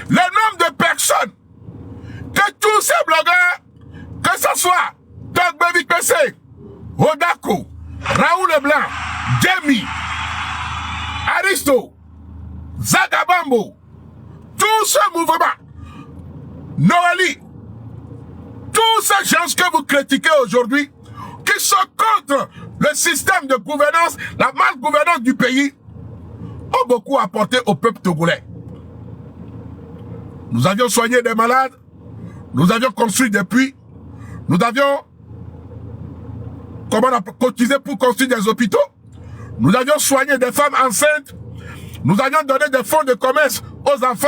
Le nombre de personnes que tous ces blogueurs, que ce soit Doug Baby PC, Odako, Raoul Leblanc, Jamie, Aristo, Zagabambo, tout ce mouvement, Noali, tous ces gens que vous critiquez aujourd'hui, qui sont contre le système de gouvernance, la malgouvernance du pays, ont beaucoup apporté au peuple togolais. Nous avions soigné des malades, nous avions construit des puits, nous avions cotisé pour construire des hôpitaux, nous avions soigné des femmes enceintes, nous avions donné des fonds de commerce aux enfants,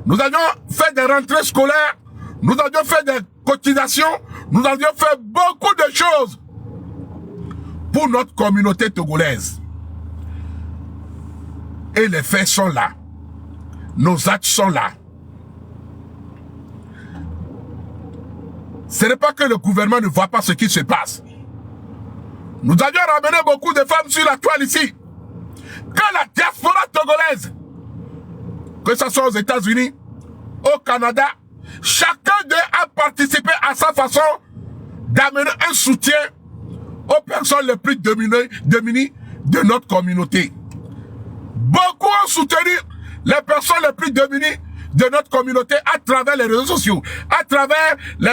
nous avions fait des rentrées scolaires, nous avions fait des cotisations, nous avions fait beaucoup de choses pour notre communauté togolaise. Et les faits sont là. Nos actes sont là. Ce n'est pas que le gouvernement ne voit pas ce qui se passe. Nous avions ramené beaucoup de femmes sur la toile ici. Que la diaspora togolaise, que ce soit aux États-Unis, au Canada, chacun d'eux a participé à sa façon d'amener un soutien aux personnes les plus démunies de notre communauté. Beaucoup ont soutenu les personnes les plus démunies de notre communauté à travers les réseaux sociaux, à travers les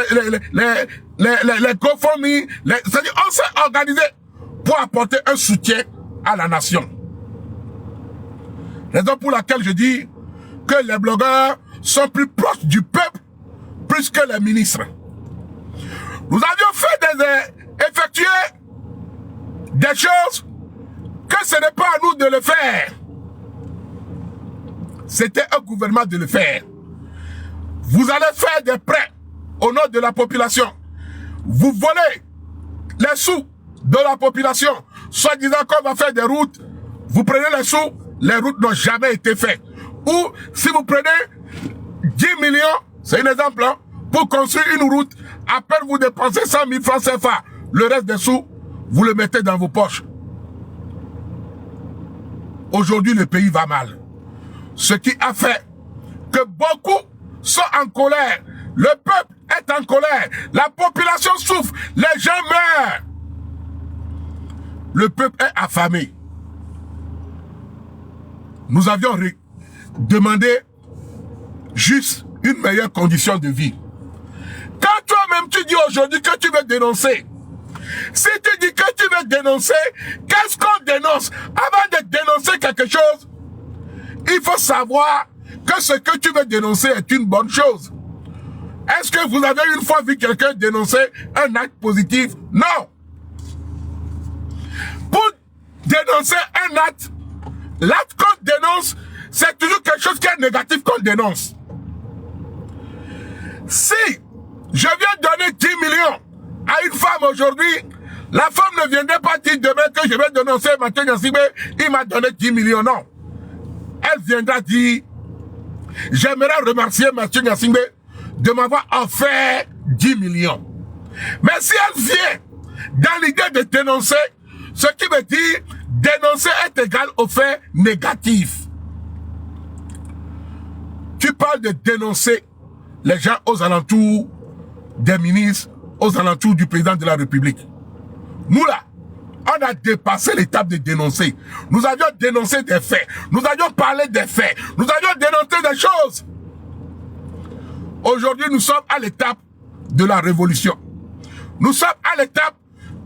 GoFundMe. C'est-à-dire, on s'est organisé pour apporter un soutien à la nation. Raison pour laquelle je dis que les blogueurs sont plus proches du peuple plus que les ministres. Nous avions fait effectuer des choses que ce n'est pas à nous de le faire. C'était un gouvernement de le faire. Vous allez faire des prêts au nom de la population. Vous volez les sous de la population, soit disant qu'on va faire des routes. Vous prenez les sous, les routes n'ont jamais été faites. Ou si vous prenez 10 millions, c'est un exemple, hein, pour construire une route, à peine vous dépensez 100 000 francs CFA. Le reste des sous, vous le mettez dans vos poches. Aujourd'hui, le pays va mal. Ce qui a fait que beaucoup sont en colère. Le peuple est en colère. La population souffre. Les gens meurent. Le peuple est affamé. Nous avions demandé juste une meilleure condition de vie. Quand toi-même tu dis aujourd'hui que tu veux dénoncer, si tu dis que tu veux dénoncer, qu'est-ce qu'on dénonce? Avant de dénoncer quelque chose, il faut savoir que ce que tu veux dénoncer est une bonne chose. Est-ce que vous avez une fois vu quelqu'un dénoncer un acte positif? Non. Pour dénoncer un acte, l'acte qu'on dénonce, c'est toujours quelque chose qui est négatif qu'on dénonce. Si je viens donner 10 millions à une femme aujourd'hui, la femme ne viendrait pas dire demain que je vais dénoncer Mathieu Nyassibé, il m'a donné 10 millions, non. Elle viendra dire, j'aimerais remercier Mathieu Nyassibé de m'avoir offert 10 millions. Mais si elle vient dans l'idée de dénoncer, ce qui veut dire dénoncer est égal au fait négatif. Tu parles de dénoncer les gens aux alentours des ministres, aux alentours du président de la République. Nous là, on a dépassé l'étape de dénoncer. Nous avions dénoncé des faits. Nous avions parlé des faits. Nous avions dénoncé des choses. Aujourd'hui, nous sommes à l'étape de la révolution. Nous sommes à l'étape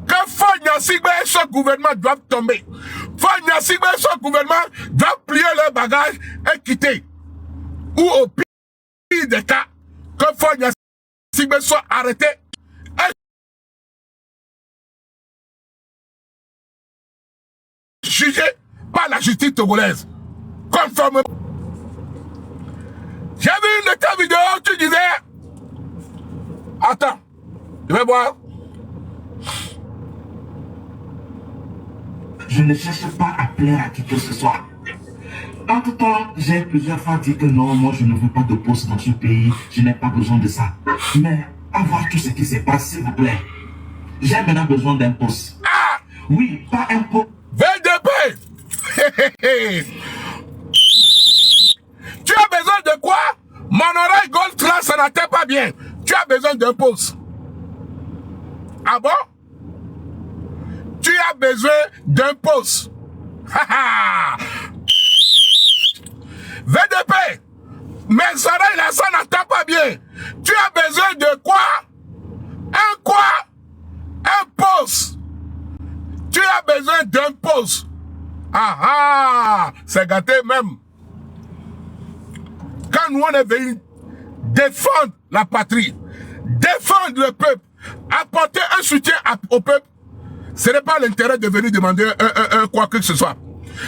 que Faure Gnassingbé et son gouvernement doivent tomber. Faure Gnassingbé et son gouvernement doivent plier leurs bagages et quitter. Ou au pire des cas, que Faure Gnassingbé soit arrêté et jugé par la justice togolaise. Conformément. J'ai vu une de tes vidéos où tu disais, attends, je vais voir. Je ne cherche pas à plaire à qui que ce soit. Entre-temps, j'ai plusieurs fois dit que non, moi je ne veux pas de poste dans ce pays, je n'ai pas besoin de ça. Mais avoir tout ce qui s'est passé, s'il vous plaît, j'ai maintenant besoin d'un poste. Ah! Oui, pas un poste. VDP! Tu as besoin de quoi? n'attend pas bien. Tu as besoin d'un poste. Ah bon? Tu as besoin d'un poste. VDP, mais ça n'attend pas bien. Tu as besoin de quoi? Un quoi? Un poste. Tu as besoin d'un poste. C'est gâté même. Quand nous on est venus défendre la patrie, défendre le peuple, apporter un soutien au peuple, ce n'est pas l'intérêt de venir demander un quoi que ce soit.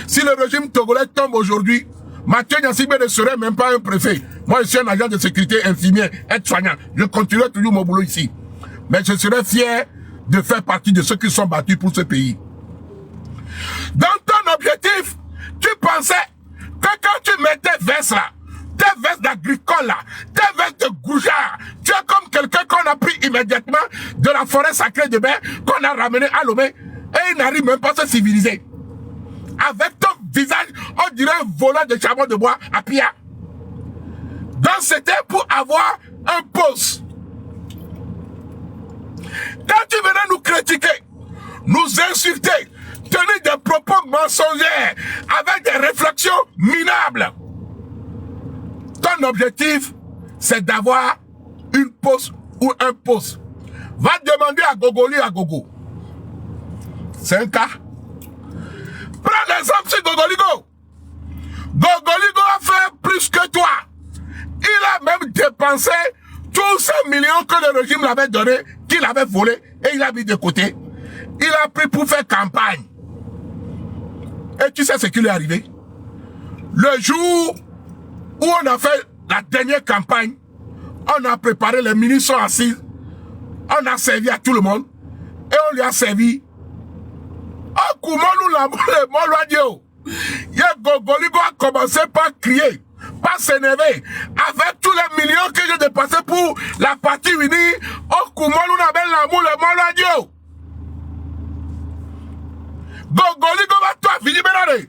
Si le régime togolais tombe aujourd'hui, Mathieu Nyassibé ne serait même pas un préfet. Moi, je suis un agent de sécurité, infirmier, aide-soignant. Je continuerai toujours mon boulot ici. Mais je serais fier de faire partie de ceux qui sont battus pour ce pays. Dans ton objectif, tu pensais que quand tu mets tes vestes là, tes vestes d'agricole là, tes vestes de goujard, tu es comme quelqu'un qu'on a pris immédiatement de la forêt sacrée de Bain, qu'on a ramené à Lomé, et il n'arrive même pas à se civiliser. Avec ton visage, on dirait un volant de charbon de bois à Pia. Donc c'était pour avoir un poste. Quand tu venais nous critiquer, nous insulter, tenir des propos mensongers avec des réflexions minables, ton objectif, c'est d'avoir une poste ou un poste. Va demander à Gogoli à Gogo. C'est un cas. Prends l'exemple sur Gogoligo. Gogoligo a fait plus que toi. Il a même dépensé tous ces millions que le régime l'avait donné, qu'il avait volé, et il a mis de côté. Il a pris pour faire campagne. Et tu sais ce qui lui est arrivé? Le jour où on a fait la dernière campagne, on a préparé, les ministres sont assis, on a servi à tout le monde, et on lui a servi. Oh, comment nous l'avons, Gogoligo a commencé par crier, par s'énerver, avec tous les millions que j'ai dépassés pour la partie unie. Oh, comment nous l'avons l'amour, le Molodio. Gogoligo va toi, Philippe Benare.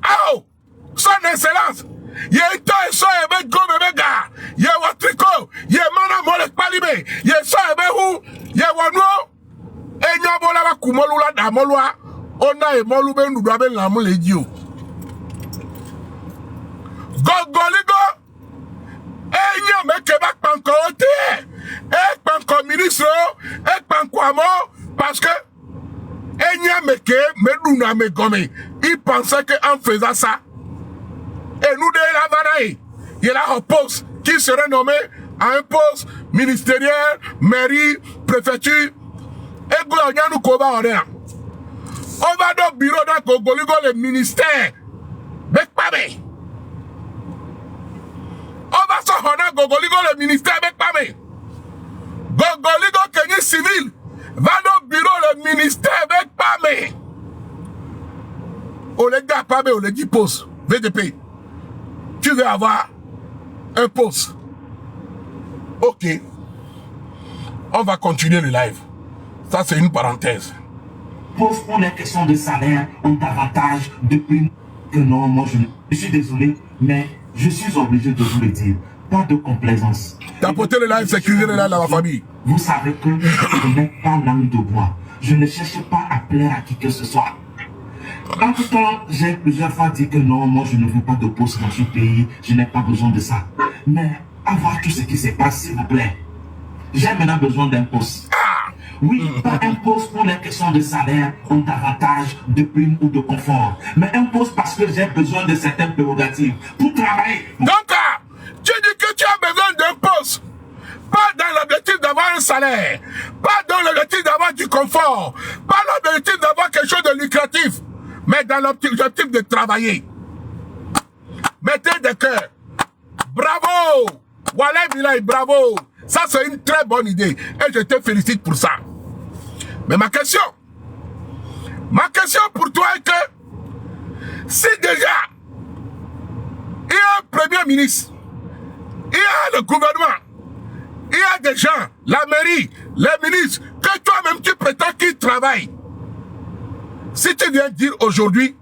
Oh, son excellence. Ye ito eso ebe go bebega. Ye watriko. Ye mana mole palime. Ye so ebe hu. Ye wano. Enyo bola wa kumolu la damolwa. Ona e molu be ndu abe la mo ledio. Gogoligo. Enyo meke bak panko ote. Ek panko ministre. Ek panko amo. Parce que Enyo meke meduna me gome. Il pensait que en faisant ça, et nous de la Vanaï, il y a un poste qui serait nommé à un poste ministériel, mairie, préfecture, et Glorian nous Koba en rien. On va dans le bureau d'un Gogoligo, le ministère. Bekpame. On va sortir Gogoligo, le ministère Bekpame. Gogoligo, Kenny civil, va dans le bureau, le ministère Bekpame. On les gars, Pame, on les dit poste, VDP. Tu veux avoir un poste. Ok. On va continuer le live. Ça, c'est une parenthèse. Poste pour les questions de salaire ont davantage de primes que non. Moi, je suis désolé, mais je suis obligé de vous le dire. Pas de complaisance. Tapoter le live, sécuriser le live dans ma famille. Vous savez que je n'ai pas langue de bois. Je ne cherche pas à plaire à qui que ce soit. Entre-temps, j'ai plusieurs fois dit que non, moi je ne veux pas de poste dans ce pays, je n'ai pas besoin de ça. Mais avoir tout ce qui s'est passé, s'il vous plaît. J'ai maintenant besoin d'un poste. Oui, pas un poste pour les questions de salaire ou d'avantages, de primes ou de confort. Mais un poste parce que j'ai besoin de certaines prérogatives pour travailler. Donc, tu dis que tu as besoin d'un poste. Pas dans l'objectif d'avoir un salaire. Pas dans l'objectif d'avoir du confort. Pas dans l'objectif d'avoir quelque chose de lucratif. Mais dans l'objectif de travailler. Mettez des cœurs. Bravo. Voilà, Bilay, bravo. Ça, c'est une très bonne idée. Et je te félicite pour ça. Mais ma question pour toi est que si déjà il y a un premier ministre, il y a le gouvernement, il y a des gens, la mairie, les ministres, que toi-même tu prétends qu'ils travaillent. Si tu viens dire aujourd'hui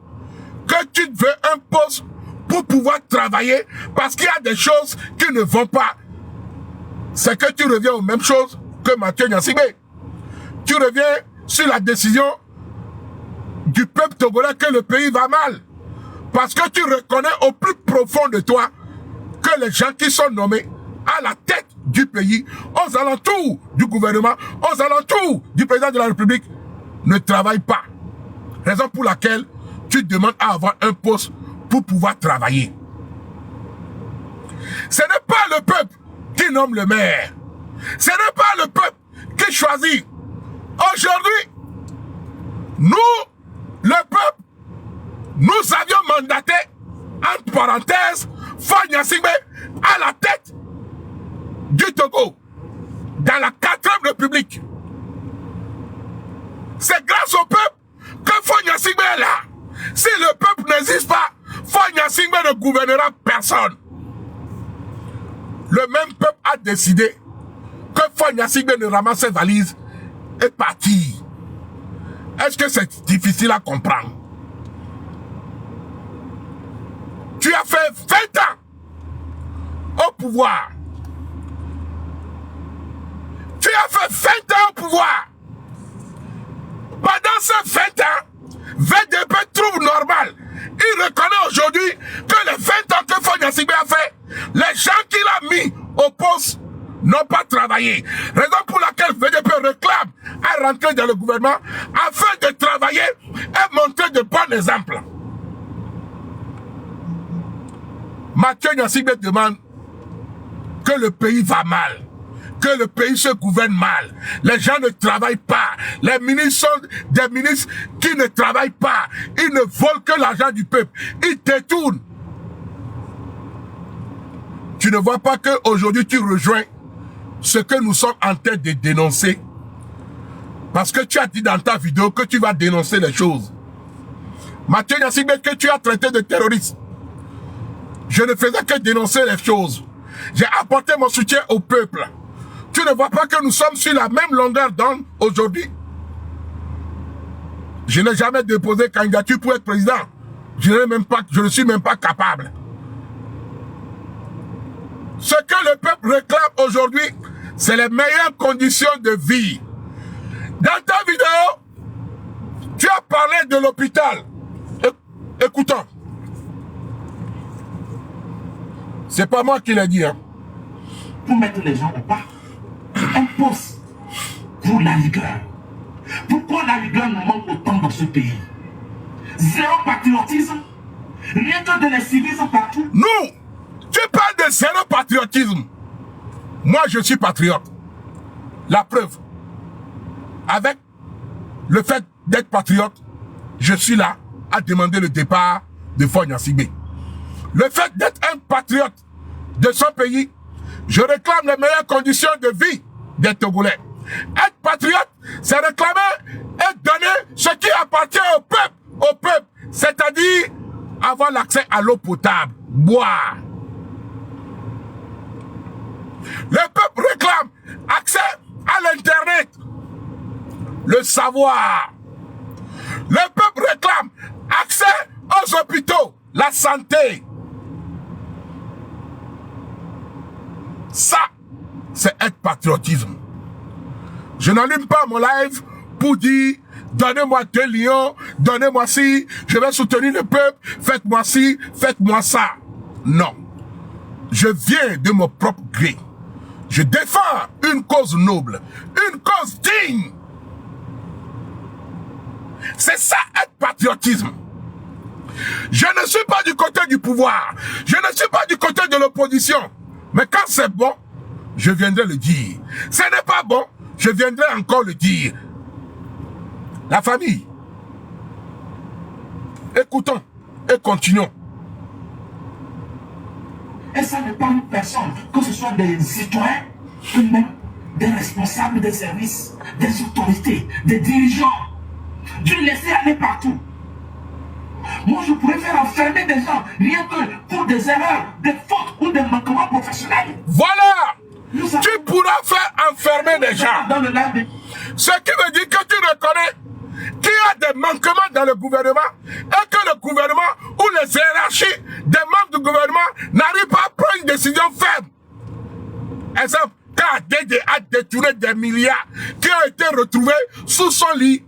que tu veux un poste pour pouvoir travailler parce qu'il y a des choses qui ne vont pas, c'est que tu reviens aux mêmes choses que Mathieu Gnassingbé. Tu reviens sur la décision du peuple togolais que le pays va mal. Parce que tu reconnais au plus profond de toi que les gens qui sont nommés à la tête du pays, aux alentours du gouvernement, aux alentours du président de la République, ne travaillent pas. Raison pour laquelle tu demandes à avoir un poste pour pouvoir travailler. Ce n'est pas le peuple qui nomme le maire. Ce n'est pas le peuple qui choisit. Aujourd'hui, nous, le peuple, nous avions mandaté, entre parenthèses, Faure Gnassingbé à la tête du Togo, dans la 4e République. C'est grâce au peuple que Faure Gnassingbé est là. Si le peuple n'existe pas, Faure Gnassingbé ne gouvernera personne. Le même peuple a décidé que Faure Gnassingbé ne ramasse ses valises et partir. Est-ce que c'est difficile à comprendre? Tu as fait 20 ans au pouvoir. Tu as fait 20 ans au pouvoir. Pendant ces 20 ans, VDP trouve normal. Il reconnaît aujourd'hui que les 20 ans que Faure Gnassingbé a fait, les gens qu'il a mis au poste n'ont pas travaillé. Raison pour laquelle VDP réclame à rentrer dans le gouvernement afin de travailler et montrer de bons exemples. Mathieu Gnassingbé demande que le pays va mal, que le pays se gouverne mal. Les gens ne travaillent pas. Les ministres sont des ministres qui ne travaillent pas. Ils ne volent que l'argent du peuple. Ils détournent. Tu ne vois pas qu'aujourd'hui tu rejoins ce que nous sommes en train de dénoncer. Parce que tu as dit dans ta vidéo que tu vas dénoncer les choses. Mathieu Gnassingbé, que tu as traité de terroriste. Je ne faisais que dénoncer les choses. J'ai apporté mon soutien au peuple. Tu ne vois pas que nous sommes sur la même longueur d'onde aujourd'hui? Je n'ai jamais déposé candidature pour être président. Je ne suis même pas capable. Ce que le peuple réclame aujourd'hui, c'est les meilleures conditions de vie. Dans ta vidéo, tu as parlé de l'hôpital. Écoutons. C'est pas moi qui l'ai dit, hein. Pour mettre les gens au pas, un poste pour la rigueur. Pourquoi la rigueur nous manque autant dans ce pays? Zéro patriotisme, rien que de l'incivisme partout. Non, tu parles de zéro patriotisme. Moi, je suis patriote. La preuve, avec le fait d'être patriote, je suis là à demander le départ de Faure Gnassingbé. Le fait d'être un patriote de son pays, je réclame les meilleures conditions de vie des Togolais. Être patriote, c'est réclamer et donner ce qui appartient au peuple, c'est-à-dire avoir l'accès à l'eau potable, boire. Le peuple réclame accès à l'internet, le savoir. Le peuple réclame accès aux hôpitaux, la santé. Ça, c'est être patriotisme. Je n'allume pas mon live pour dire donnez-moi 2 lions, donnez-moi ci, je vais soutenir le peuple, faites-moi ci, faites-moi ça. Non. Je viens de mon propre gré. Je défends une cause noble, une cause digne. C'est ça être patriotisme. Je ne suis pas du côté du pouvoir. Je ne suis pas du côté de l'opposition. Mais quand c'est bon, je viendrai le dire. Ce n'est pas bon, je viendrai encore le dire. La famille. Écoutons et continuons. Et ça n'est pas une personne, que ce soit des citoyens, ou même des responsables des services, des autorités, des dirigeants. Dieu laisser aller partout. Moi, je pourrais faire enfermer des gens, rien que pour des erreurs, des fautes ou des manquements professionnels. Voilà! Tu pourras faire enfermer des gens. Dans le live. Ce qui veut dire que tu reconnais qu'il y a des manquements dans le gouvernement et que le gouvernement ou les hiérarchies des membres du gouvernement n'arrivent pas à prendre une décision ferme. Exemple, Quand Adédé a détourné des milliards qui ont été retrouvés sous son lit,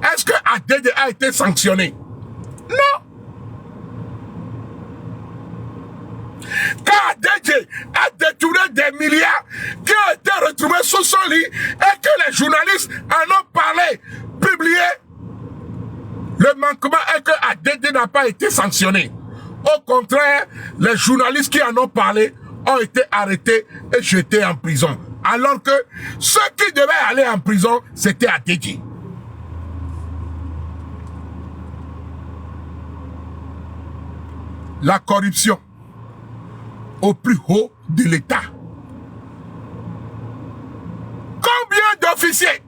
est-ce que Adédé a été sanctionné? Non. Quand Adédé a détourné des milliards qui ont été retrouvés sous son lit et que les journalistes en ont parlé, publié, le manquement est que Adédé n'a pas été sanctionné. Au contraire, les journalistes qui en ont parlé ont été arrêtés et jetés en prison. Alors que ceux qui devaient aller en prison, c'était Adédé. La corruption au plus haut de l'État. Combien d'officiers,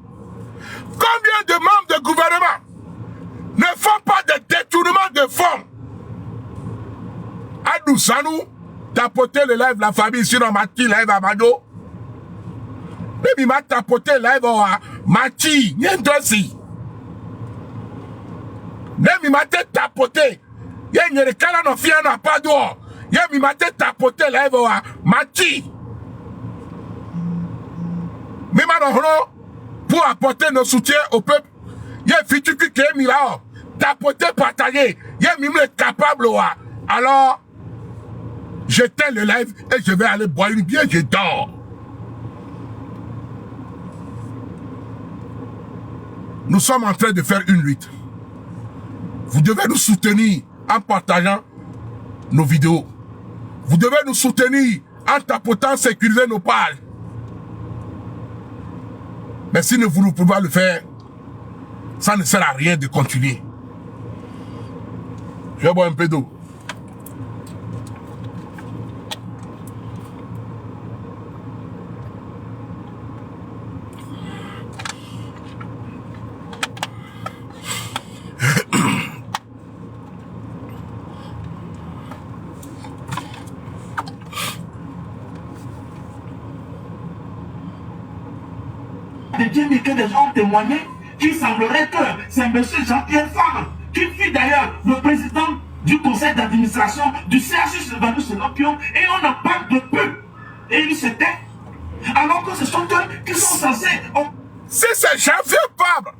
combien de membres de gouvernement ne font pas de détournement de fonds? Adou Sanou, tapoté le live la famille sur Mati live à Mado. Baby m'a tapoté live à Mati, Niendosi. Baby m'a tapoté. Y'a une recala no fia na pas dehors. Y'a m'a tapoté live à Mati. Mais maintenant, pour apporter nos soutiens au peuple, y'a Fitu qui est mis là. Tapoté, partagé. Y'a même le capable. Alors, j'éteins le live et je vais aller boire une bière, je dors. Nous sommes en train de faire une lutte. Vous devez nous soutenir en partageant nos vidéos. Vous devez nous soutenir en tapotant, sécuriser nos pages. Mais si vous ne pouvez pas le faire, ça ne sert à rien de continuer. Je vais boire un peu d'eau. Mais que des gens ont témoigné qu'il semblerait que c'est M. Jean-Pierre Fabre qui fut d'ailleurs le président du conseil d'administration du CHU Sylvanus Selopion et on n'a pas de peu. Et il se tait. Alors que ce sont eux qui sont censés... Si c'est Jean-Pierre Fabre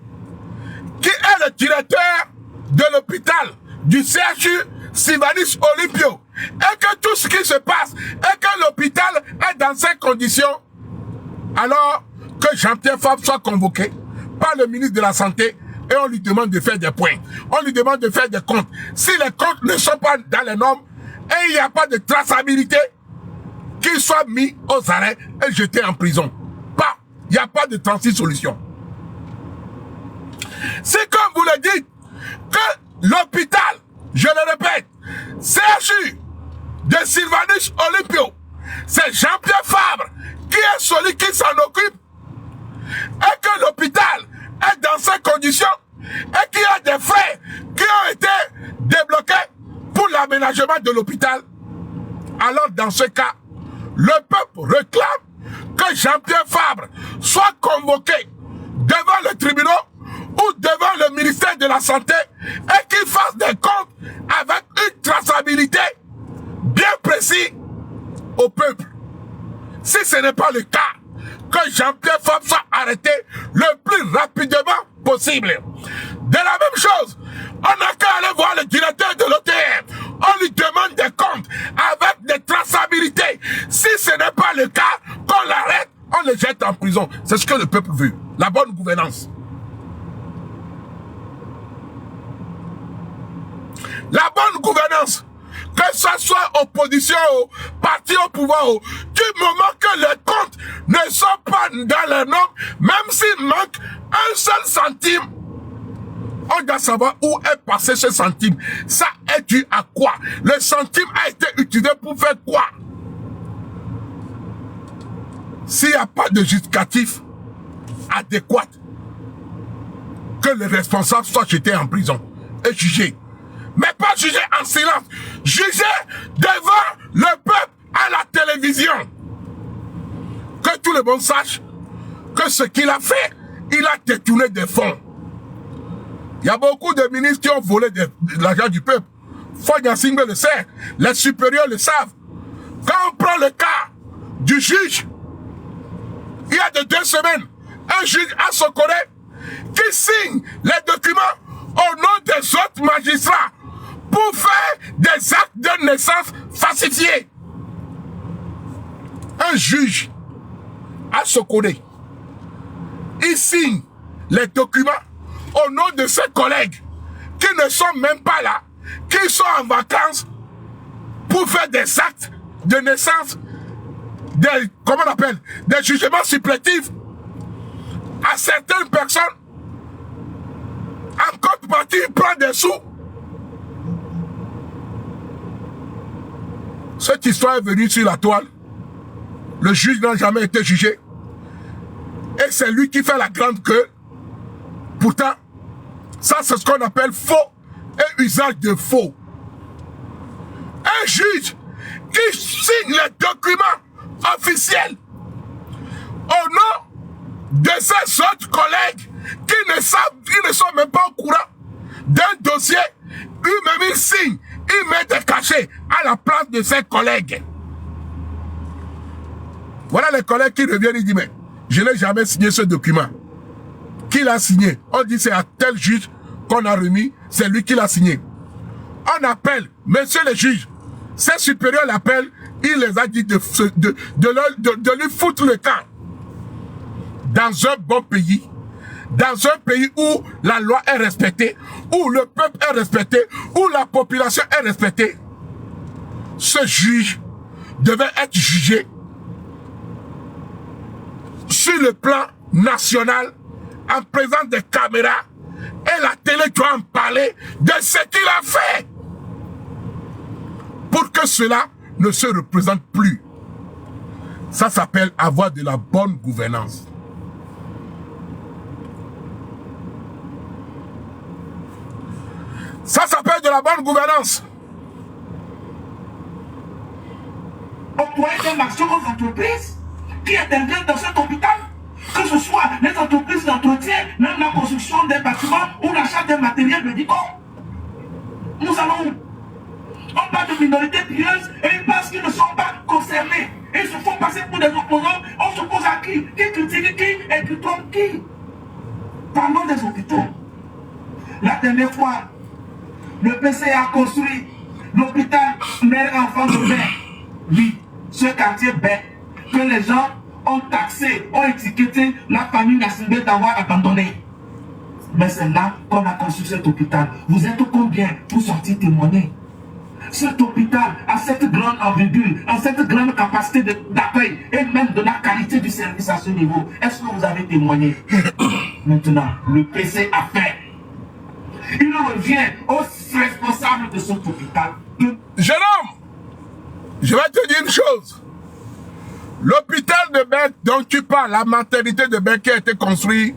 qui est le directeur de l'hôpital du CHU Sylvanus Olympio et que tout ce qui se passe et que l'hôpital est dans ces conditions, alors que Jean-Pierre Fabre soit convoqué par le ministre de la Santé et on lui demande de faire des points. On lui demande de faire des comptes. Si les comptes ne sont pas dans les normes et il n'y a pas de traçabilité, qu'il soit mis aux arrêts et jeté en prison. Pas. Il n'y a pas de 36 solutions. C'est comme vous le dites que l'hôpital, je le répète, CHU de Sylvanus Olympio, c'est Jean-Pierre Fabre qui est celui qui s'en occupe et que l'hôpital est dans ces conditions et qu'il y a des frais qui ont été débloqués pour l'aménagement de l'hôpital, alors dans ce cas, le peuple réclame que Jean-Pierre Fabre soit convoqué devant le tribunal ou devant le ministère de la Santé et qu'il fasse des comptes avec une traçabilité bien précise au peuple. Si ce n'est pas le cas, que Jean-Pierre Fabre soit arrêté le plus rapidement possible. De la même chose, on n'a qu'à aller voir le directeur de l'OTM. On lui demande des comptes avec des traçabilités. Si ce n'est pas le cas, qu'on l'arrête, on le jette en prison. C'est ce que le peuple veut. La bonne gouvernance. La bonne gouvernance. Que ce soit opposition, parti au pouvoir, du moment que les comptes ne sont pas dans les normes, même s'il manque un seul centime, on doit savoir où est passé ce centime. Ça est dû à quoi? Le centime a été utilisé pour faire quoi? S'il n'y a pas de justificatif adéquat, que les responsables soient jetés en prison et jugés. Mais pas juger en silence, juger devant le peuple à la télévision. Que tout le monde sache que ce qu'il a fait, il a détourné des fonds. Il y a beaucoup de ministres qui ont volé de l'argent du peuple. Fonia Singbe le sait, les supérieurs le savent. Quand on prend le cas du juge de 2 semaines, un juge à Sokoré qui signe les documents au nom des autres magistrats pour faire des actes de naissance falsifiés. Un juge à Sokoré, il signe les documents au nom de ses collègues qui ne sont même pas là, qui sont en vacances pour faire des actes de naissance, comment on appelle, des jugements supplétifs à certaines personnes. En contrepartie, il prend des sous. Cette histoire est venue sur la toile. Le juge n'a jamais été jugé. Et c'est lui qui fait la grande queue. Pourtant, ça c'est ce qu'on appelle faux et usage de faux. Un juge qui signe les documents officiels au nom de ses autres collègues qui ne sont même pas au courant d'un dossier, lui-même il signe, il met des cachets à la place de ses collègues. Voilà les collègues qui reviennent et disent, mais je n'ai jamais signé ce document. Qui l'a signé? On dit c'est à tel juge qu'on a remis, c'est lui qui l'a signé. On appelle, monsieur le juge, ses supérieurs l'appellent, il les a dit de lui foutre le camp. Dans un bon pays, dans un pays où la loi est respectée, où le peuple est respecté, où la population est respectée, ce juge devait être jugé sur le plan national, en présence des caméras, et la télé doit en parler de ce qu'il a fait, pour que cela ne se représente plus. Ça s'appelle avoir de la bonne gouvernance. Ça s'appelle de la bonne gouvernance. Octroyer des marchés aux entreprises qui interviennent dans cet hôpital, que ce soit les entreprises d'entretien, même la construction des bâtiments ou l'achat des matériels médicaux. Nous allons, on parle de minorités pieuses et ils pensent qu'ils ne sont pas concernés. Ils se font passer pour des opposants. On s'oppose à qui? Qui critique qui et qui trompe qui? Parlons des hôpitaux. La dernière fois, le PC a construit l'hôpital mère-enfant de Bain. Oui, ce quartier Bain, que les gens ont taxé, ont étiqueté la famille Nassingbe d'avoir abandonné. Mais c'est là qu'on a construit cet hôpital. Vous êtes combien pour sortir témoigner? Cet hôpital a cette grande envergure, a cette grande capacité d'accueil et même de la qualité du service à ce niveau. Est-ce que vous avez témoigné? Maintenant, le PC a fait. Il revient aux responsables de cet hôpital. Jeune homme, je vais te dire une chose. L'hôpital de Bec dont tu parles, la maternité de Bec qui a été construite,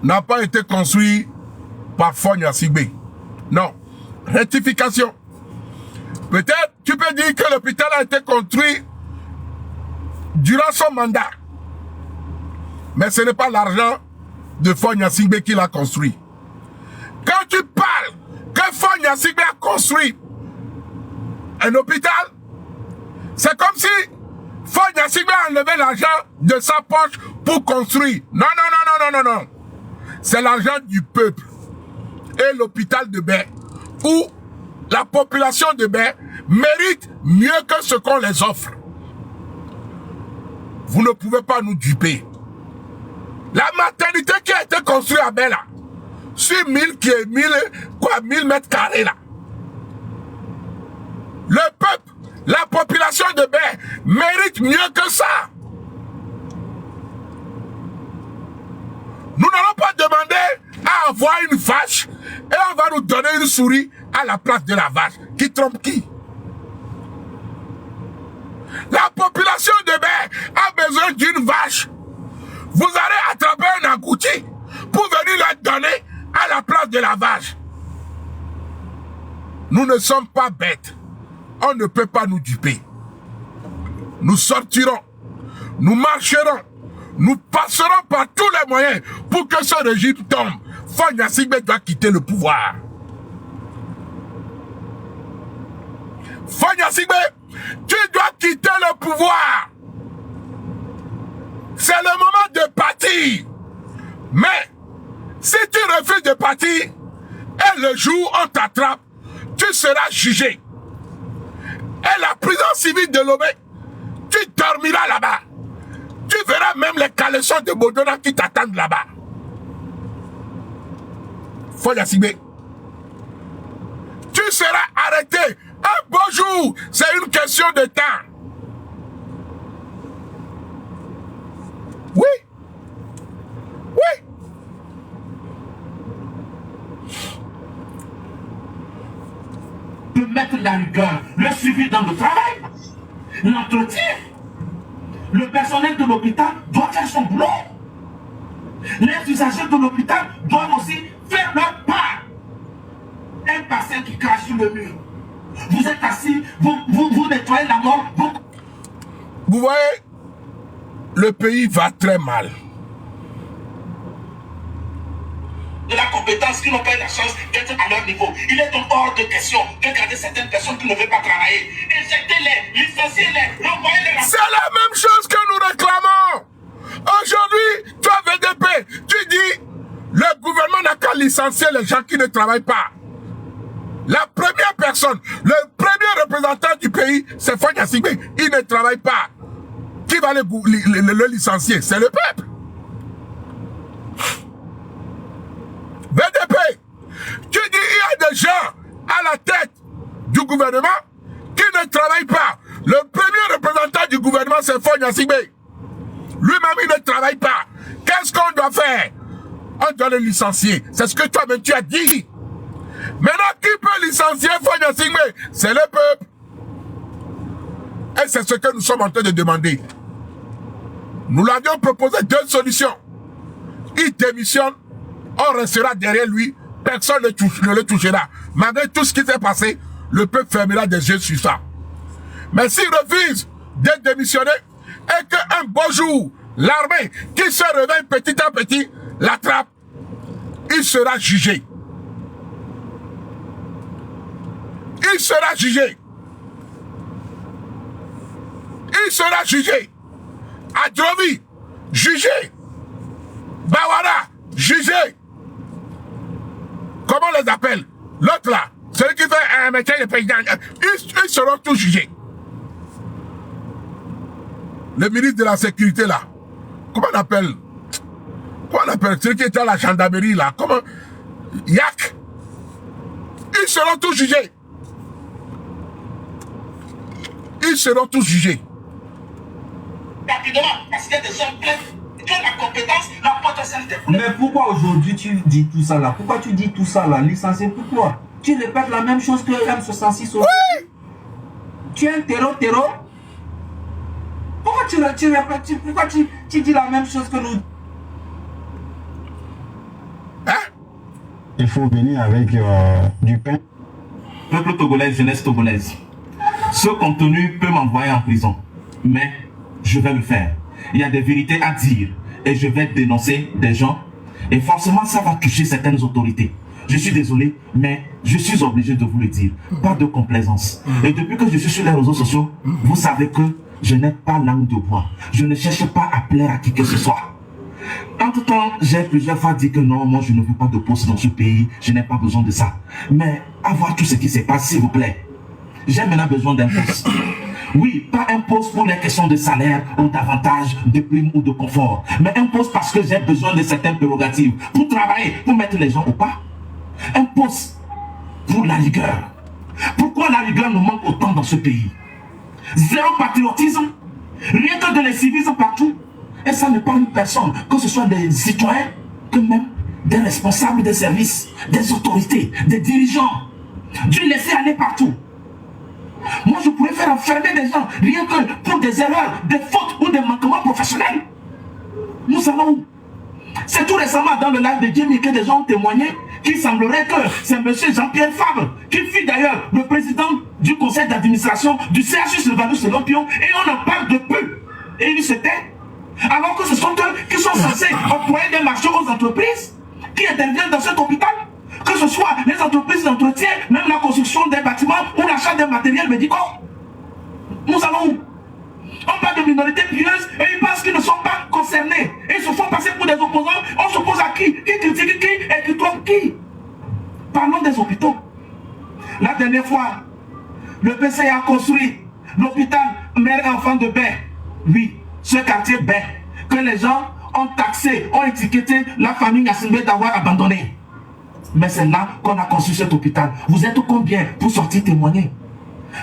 n'a pas été construite par Fogna Sigbe. Non. Rectification. Peut-être tu peux dire que l'hôpital a été construit durant son mandat. Mais ce n'est pas l'argent de Fogna Sigbe qui l'a construit. Quand tu parles que Fogna Sigbe a construit un hôpital, c'est comme si Fogna Sigbe a enlevé l'argent de sa poche pour construire. Non, non, non, non, non, non, non. C'est l'argent du peuple. Et l'hôpital de Bain, où la population de Bain mérite mieux que ce qu'on les offre. Vous ne pouvez pas nous duper. La maternité qui a été construite à Bain là, sur 1000 mètres carrés là. Le peuple, la population de Bain mérite mieux que ça. Nous n'allons pas demander à avoir une vache et on va nous donner une souris à la place de la vache. Qui trompe qui? La population de Bain a besoin d'une vache. Vous allez attraper un agouti pour venir la donner à la place de la vache. Nous ne sommes pas bêtes. On ne peut pas nous duper. Nous sortirons. Nous marcherons. Nous passerons par tous les moyens pour que ce régime tombe. Fogna Sigbe doit quitter le pouvoir. Fogna Sigbe, tu dois quitter le pouvoir. C'est le moment de partir. Mais, si tu refuses de partir, et le jour où on t'attrape, tu seras jugé. Et la prison civile de Lomé, tu dormiras là-bas. Tu verras même les caleçons de Bodona qui t'attendent là-bas. Foya Sibé. Tu seras arrêté. Un beau jour, c'est une question de temps. Oui. Oui. De mettre la rigueur, le suivi dans le travail, l'entretien. Le personnel de l'hôpital doit faire son boulot. Les usagers de l'hôpital doivent aussi faire leur part. Un patient qui crache sur le mur. Vous êtes assis, vous nettoyez la mort. Vous voyez, le pays va très mal. De la compétence qui n'ont pas eu la chance d'être à leur niveau. Il est donc hors de question de garder certaines personnes qui ne veulent pas travailler. Injectez-les, licenciez-les, renvoyez-les. C'est la même chose que nous réclamons. Aujourd'hui, toi VDP, tu dis, le gouvernement n'a qu'à licencier les gens qui ne travaillent pas. La première personne, le premier représentant du pays, c'est Foya Sibé. Il ne travaille pas. Qui va le licencier? C'est le peuple. VDP, tu dis il y a des gens à la tête du gouvernement qui ne travaillent pas. Le premier représentant du gouvernement, c'est Foya Sibé. Lui-même, il ne travaille pas. Qu'est-ce qu'on doit faire? On doit le licencier. C'est ce que toi-même tu as dit. Maintenant, qui peut licencier Foya Sibé? C'est le peuple. Et c'est ce que nous sommes en train de demander. Nous l'avions proposé deux solutions. Il démissionne, on restera derrière lui, personne ne le touchera. Malgré tout ce qui s'est passé, le peuple fermera des yeux sur ça. Mais s'il refuse de démissionner, et qu'un beau jour, l'armée qui se réveille petit à petit, l'attrape, il sera jugé. Il sera jugé. Il sera jugé. Adrovi, jugé. Bawara, jugé. Comment on les appelle? L'autre là, celui qui fait un métier de président, ils seront tous jugés. Le ministre de la Sécurité là, comment on appelle? Comment on appelle? Celui qui est à la gendarmerie là, comment? Yak. Ils seront tous jugés. Ils seront tous jugés. Rapidement, parce qu'il y a des gens pleins qui ont la compétence, la potentialité. Mais pourquoi aujourd'hui tu dis tout ça là? Pourquoi tu dis tout ça là? Licencié, pourquoi? Tu répètes la même chose que M66 aujourd'hui. Oui. Tu es un terreau. Pourquoi tu répètes, pourquoi tu dis la même chose que nous? Hein? Il faut venir avec du pain. Peuple togolais, jeunesse togolaise. Ce contenu peut m'envoyer en prison. Mais je vais le faire. Il y a des vérités à dire. Et je vais dénoncer des gens. Et forcément, ça va toucher certaines autorités. Je suis désolé, mais je suis obligé de vous le dire. Pas de complaisance. Et depuis que je suis sur les réseaux sociaux, vous savez que je n'ai pas langue de bois. Je ne cherche pas à plaire à qui que ce soit. Entre-temps, j'ai plusieurs fois dit que non, moi je ne veux pas de poste dans ce pays. Je n'ai pas besoin de ça. Mais à voir tout ce qui se passe, s'il vous plaît. J'ai maintenant besoin d'un poste. Oui, pas un poste pour les questions de salaire ou d'avantages, de primes ou de confort. Mais un poste parce que j'ai besoin de certaines prérogatives. Pour travailler, pour mettre les gens au pas. Un poste pour la rigueur. Pourquoi la rigueur nous manque autant dans ce pays? Zéro patriotisme. Rien que de les civisme partout. Et ça ne parle personne. Que ce soit des citoyens, que même des responsables des services, des autorités, des dirigeants. Dieu laisser aller partout. Moi, je pourrais faire enfermer des gens, rien que pour des erreurs, des fautes ou des manquements professionnels. Nous allons où? C'est tout récemment dans le live de Jimmy que des gens ont témoigné qu'il semblerait que c'est M. Jean-Pierre Fabre, qui fut d'ailleurs le président du conseil d'administration du CHU Sylvanus Selompion, et on en parle de peu. Et il se tait. Alors que ce sont eux qui sont censés employer des marchés aux entreprises qui interviennent dans cet hôpital. Que ce soit les entreprises d'entretien, même la construction des bâtiments ou l'achat des matériels médicaux. Nous allons où? On parle de minorités pieuses et ils pensent qu'ils ne sont pas concernés. Et ils se font passer pour des opposants. On se pose la Le PC a construit l'hôpital mère-enfant de Baie. Oui, ce quartier Baie, que les gens ont taxé, ont étiqueté la famille Nassimbe d'avoir abandonné. Mais c'est là qu'on a construit cet hôpital. Vous êtes combien pour sortir témoigner?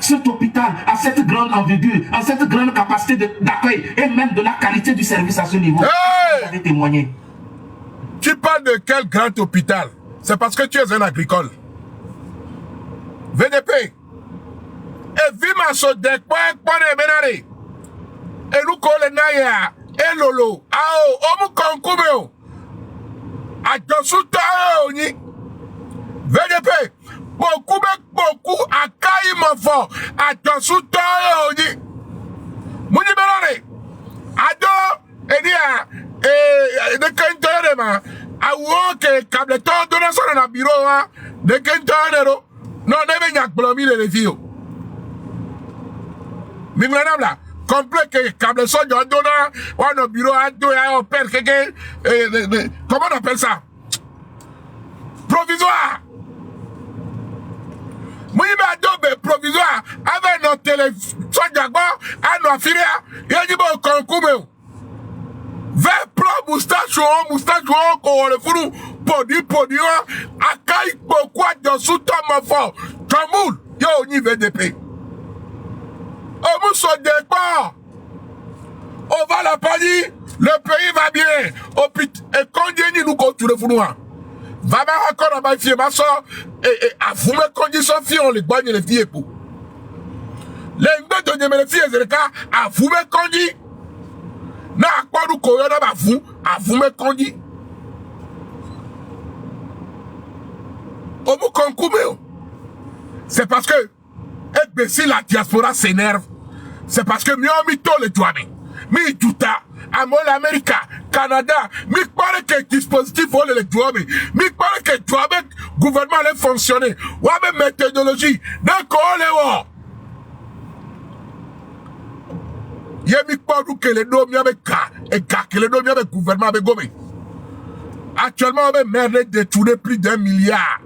Cet hôpital a cette grande envergure, a cette grande capacité d'accueil et même de la qualité du service à ce niveau. Hey! Vous allez témoigner. Tu parles de quel grand hôpital? C'est parce que tu es un agricole. VDP. Et vima so de quoi benare. Et nous collons naya. Et lolo. Ao, omu konkumeo. A josuta oni. VDP. Beaucoup a kaï mofo. A josuta oni. Muni benare. Ado. Edia. De kentore ma. Awo ke kable to donation na bureau de kentore ro. Non, ne venez blomi les filles. Mais madame là, complet que câble son de donnant, ou un bureau à deux, à père, comment on appelle ça? Provisoire. Moi, il m'a provisoire, avec notre téléphone, à nos filles, il y a du bon concours. Vers pro moustache, qu'on le fout, podi, à caille, pourquoi, dans sous ton enfant, Kamoul, yo, ni VDP. On mousse au départ. On va la panier, le pays va bien. Et quand il y a nous contre le founoir. Va ma encore à ma fille, ma soeur, et à vous me conditions filles, on les gagne les filles pour. Les deux de mes filles, c'est le cas, à vous me conduit. Na quoi nous courir à vous me conduit. On vous concourt. C'est parce que, si la diaspora s'énerve, c'est parce que mieux mito le douane. Mi tuta, amol America, Canada, mi paraît que dispositif on le douane. Mi paraît que douane, gouvernement allait fonctionner. Ou avec méthodologie, d'accord les wa. Yemi Pardou que les noms avec que les noms avec gouvernement avec Gomé. Actuellement, on va merde détourner plus d'1 milliard.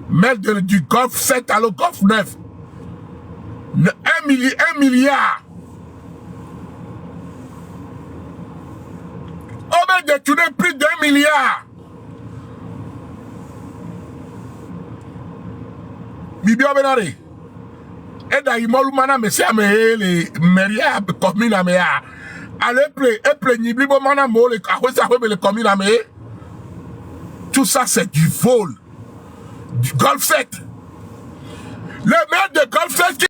Merde du Golfe 7 à le Golfe 9. 1 milliard. On va détourner plus d'1 milliard. Bibio Benare. Et d'ailleurs, mana me sia me les meria commune à mea. Allez play ni blibo mana mo le ahosa ho le commune à me. Tout ça c'est du vol. Du Golfe 7. Le maire de Golfe 7 qui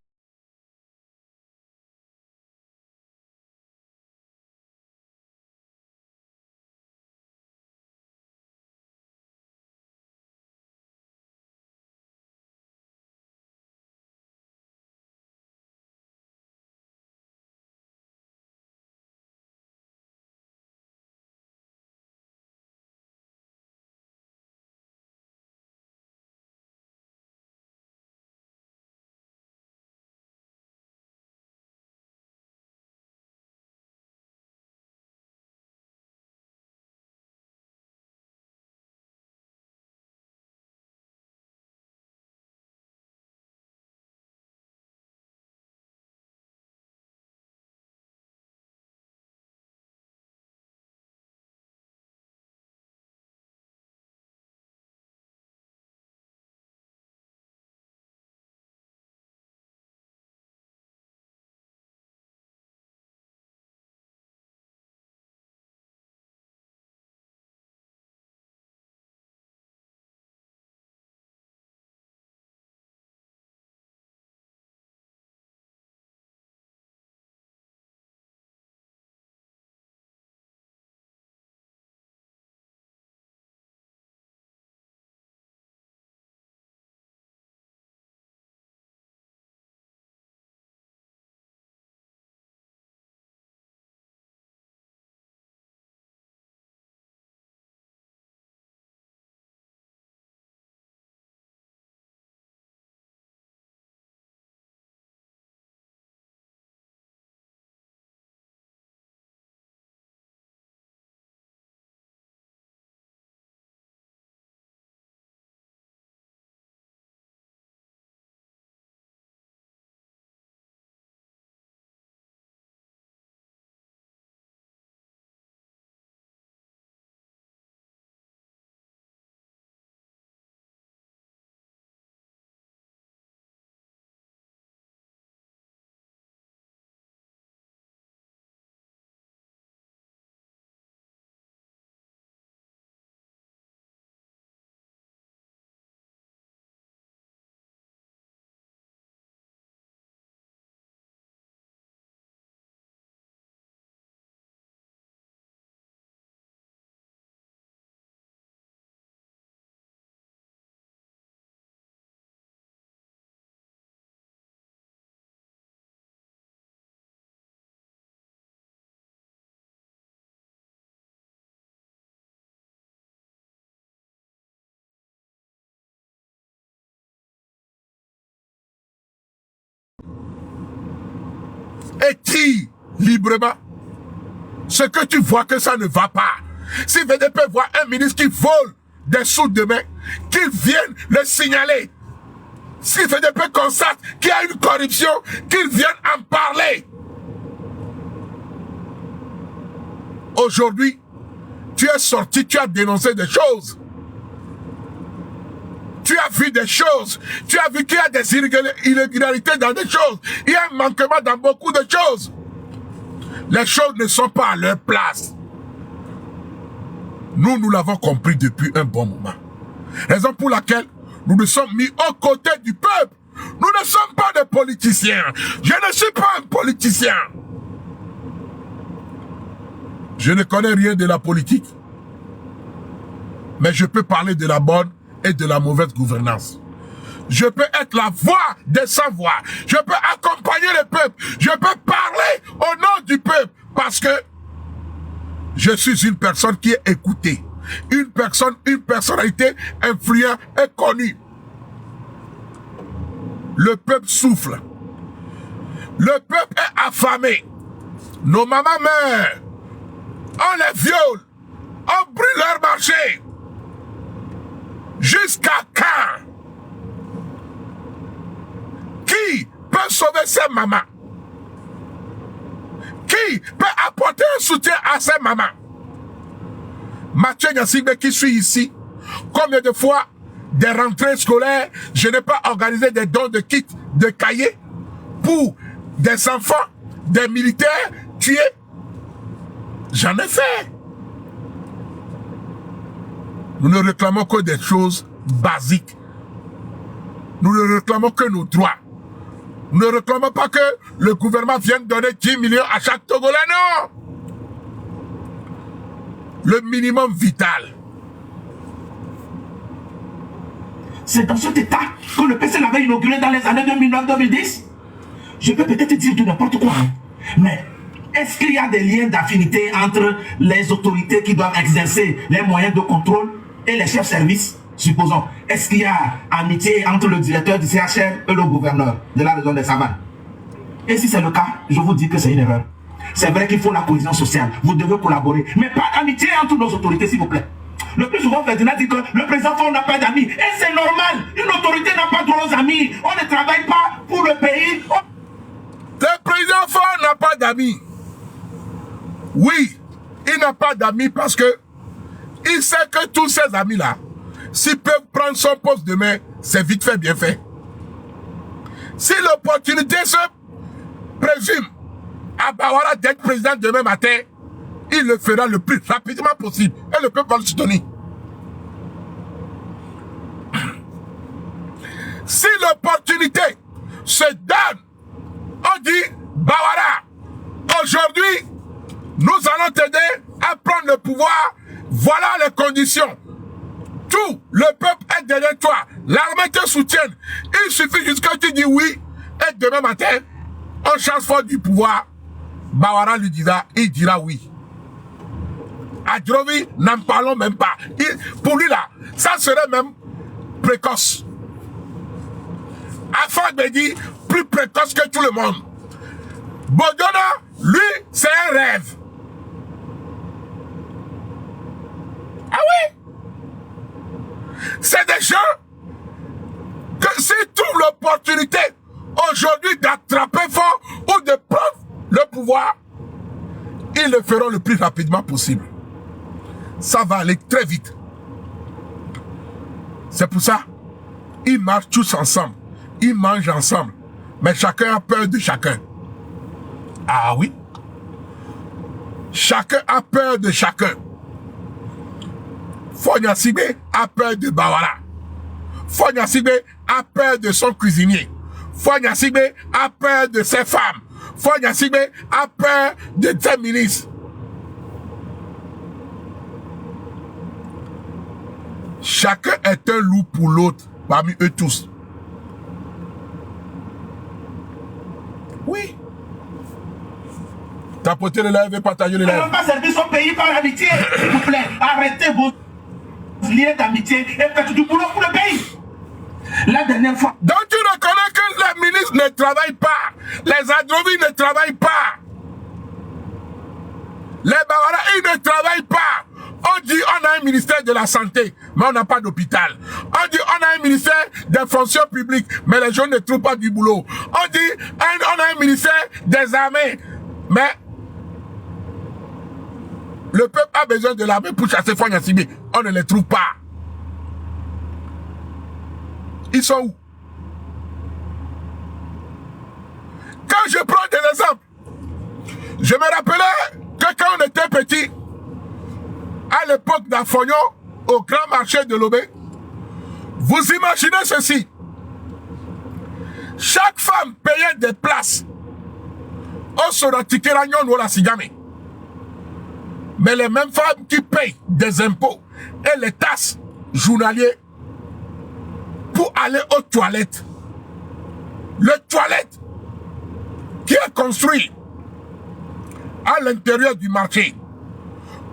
et tire librement. Ce que tu vois que ça ne va pas. Si VDP voit un ministre qui vole des sous demain, qu'il vienne le signaler. Si VDP constate qu'il y a une corruption, qu'il vienne en parler. Aujourd'hui, tu es sorti, tu as dénoncé des choses. Tu as vu des choses. Tu as vu qu'il y a des irrégularités dans des choses. Il y a un manquement dans beaucoup de choses. Les choses ne sont pas à leur place. Nous l'avons compris depuis un bon moment. Raison pour laquelle nous nous sommes mis aux côtés du peuple. Nous ne sommes pas des politiciens. Je ne suis pas un politicien. Je ne connais rien de la politique. Mais je peux parler de la bonne et de la mauvaise gouvernance. Je peux être la voix des sans-voix. Je peux accompagner le peuple. Je peux parler au nom du peuple. Parce que je suis une personne qui est écoutée. Une personnalité influente et connue. Le peuple souffle. Le peuple est affamé. Nos mamans meurent. On les viole. On brûle leur marché. Jusqu'à quand? Qui peut sauver ces mamans? Qui peut apporter un soutien à ces mamans? Mathieu Nyassigbe qui suis ici, combien de fois des rentrées scolaires, je n'ai pas organisé des dons de kits, de cahiers pour des enfants, des militaires tués? J'en ai fait. Nous ne réclamons que des choses basiques. Nous ne réclamons que nos droits. Nous ne réclamons pas que le gouvernement vienne donner 10 millions à chaque Togolais, non. Le minimum vital. C'est dans cet état que le PC l'avait inauguré dans les années 2009-2010. Je peux peut-être dire de n'importe quoi, mais est-ce qu'il y a des liens d'affinité entre les autorités qui doivent exercer les moyens de contrôle et les chefs services? Supposons, est-ce qu'il y a amitié entre le directeur du CHR et le gouverneur de la région des Savanes? Et si c'est le cas, je vous dis que c'est une erreur. C'est vrai qu'il faut la cohésion sociale, vous devez collaborer, mais pas d'amitié entre nos autorités, s'il vous plaît. Le plus souvent, Ferdinand dit que le président Faure n'a pas d'amis. Et c'est normal, une autorité n'a pas de amis. On ne travaille pas pour le pays. Le président Faure n'a pas d'amis. Oui, il n'a pas d'amis parce que il sait que tous ces amis-là, s'ils peuvent prendre son poste demain, c'est vite fait, bien fait. Si l'opportunité se présume à Bawara d'être président demain matin, il le fera le plus rapidement possible. Et le peuple va le soutenir. Si l'opportunité se donne, on dit, Bawara, aujourd'hui, nous allons t'aider à prendre le pouvoir. Voilà les conditions. Tout le peuple est derrière toi. L'armée te soutient. Il suffit juste que tu dis oui. Et demain matin, on change fort du pouvoir. Bawara lui dira, il dira oui. Adjovi, n'en parlons même pas. Pour lui là, ça serait même précoce. Afan me dit, plus précoce que tout le monde. Bodona, lui, c'est un rêve. Ah oui? C'est des gens que s'ils trouvent l'opportunité aujourd'hui d'attraper fort ou de prendre le pouvoir, ils le feront le plus rapidement possible. Ça va aller très vite. C'est pour ça, ils marchent tous ensemble. Ils mangent ensemble. Mais chacun a peur de chacun. Ah oui? Chacun a peur de chacun. Fonya Sigbe a peur de Bawara. Fonya Sigbe a peur de son cuisinier. Fonya Sigbe a peur de ses femmes. Fonya Sigbe a peur de ses ministres. Chacun est un loup pour l'autre, parmi eux tous. Oui. Tapoter les lèvres et partager les lèvres. On ne va pas servir son pays par amitié, s'il vous plaît. Arrêtez vos liens d'amitié et faites du boulot pour le pays. La dernière fois. Donc tu reconnais que les ministres ne travaillent pas, les adrovis ne travaillent pas, les Bawara, ils ne travaillent pas. On dit on a un ministère de la santé, mais on n'a pas d'hôpital. On dit on a un ministère des fonctions publiques, mais les gens ne trouvent pas du boulot. On dit on a un ministère des armées, mais le peuple a besoin de l'armée pour chasser Fouan Sibé. On ne les trouve pas. Ils sont où? Quand je prends des exemples, je me rappelais que quand on était petit, à l'époque d'Afognon, au grand marché de Lobé, vous imaginez ceci. Chaque femme payait des places. On se ratiquait l'agnon ou la sigame. Mais les mêmes femmes qui payent des impôts et les tasses journaliers pour aller aux toilettes. Le toilette qui est construit à l'intérieur du marché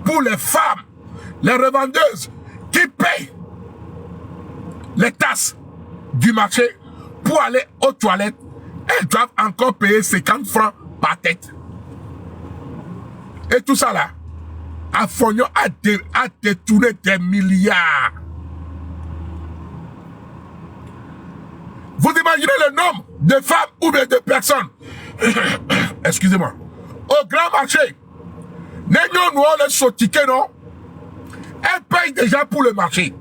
pour les femmes, les revendeuses qui payent les tasses du marché pour aller aux toilettes, elles doivent encore payer 50 francs par tête. Et tout ça là, Afognon a détourné des milliards. Vous imaginez le nombre de femmes ou bien de personnes, excusez-moi, au grand marché, non, elles payent déjà pour le marché.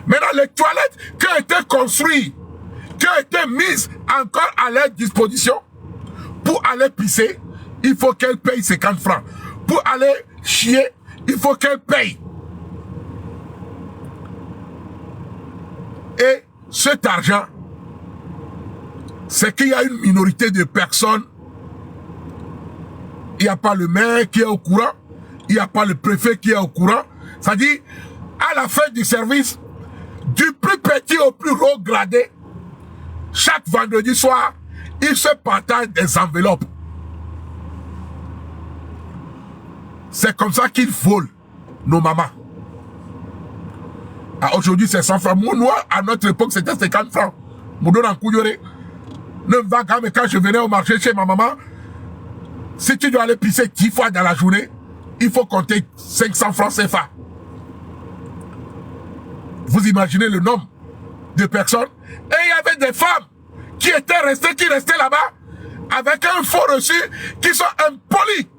Maintenant, les toilettes qui ont été construites, qui ont été mises encore à leur disposition, pour aller pisser, il faut qu'elles payent 50 francs. Pour aller chier, il faut qu'elles payent. Et cet argent, c'est qu'il y a une minorité de personnes. Il n'y a pas le maire qui est au courant. Il n'y a pas le préfet qui est au courant. C'est-à-dire, à la fin du service, du plus petit au plus haut gradé, chaque vendredi soir, ils se partagent des enveloppes. C'est comme ça qu'ils volent nos mamans. Aujourd'hui, c'est 100 francs. Moi, à notre époque, c'était 50 francs. Mais quand je venais au marché chez ma maman, si tu dois aller pisser 10 fois dans la journée, il faut compter 500 francs CFA. Vous imaginez le nombre de personnes. Et il y avait des femmes qui restaient là-bas, avec un faux reçu, qui sont impolis.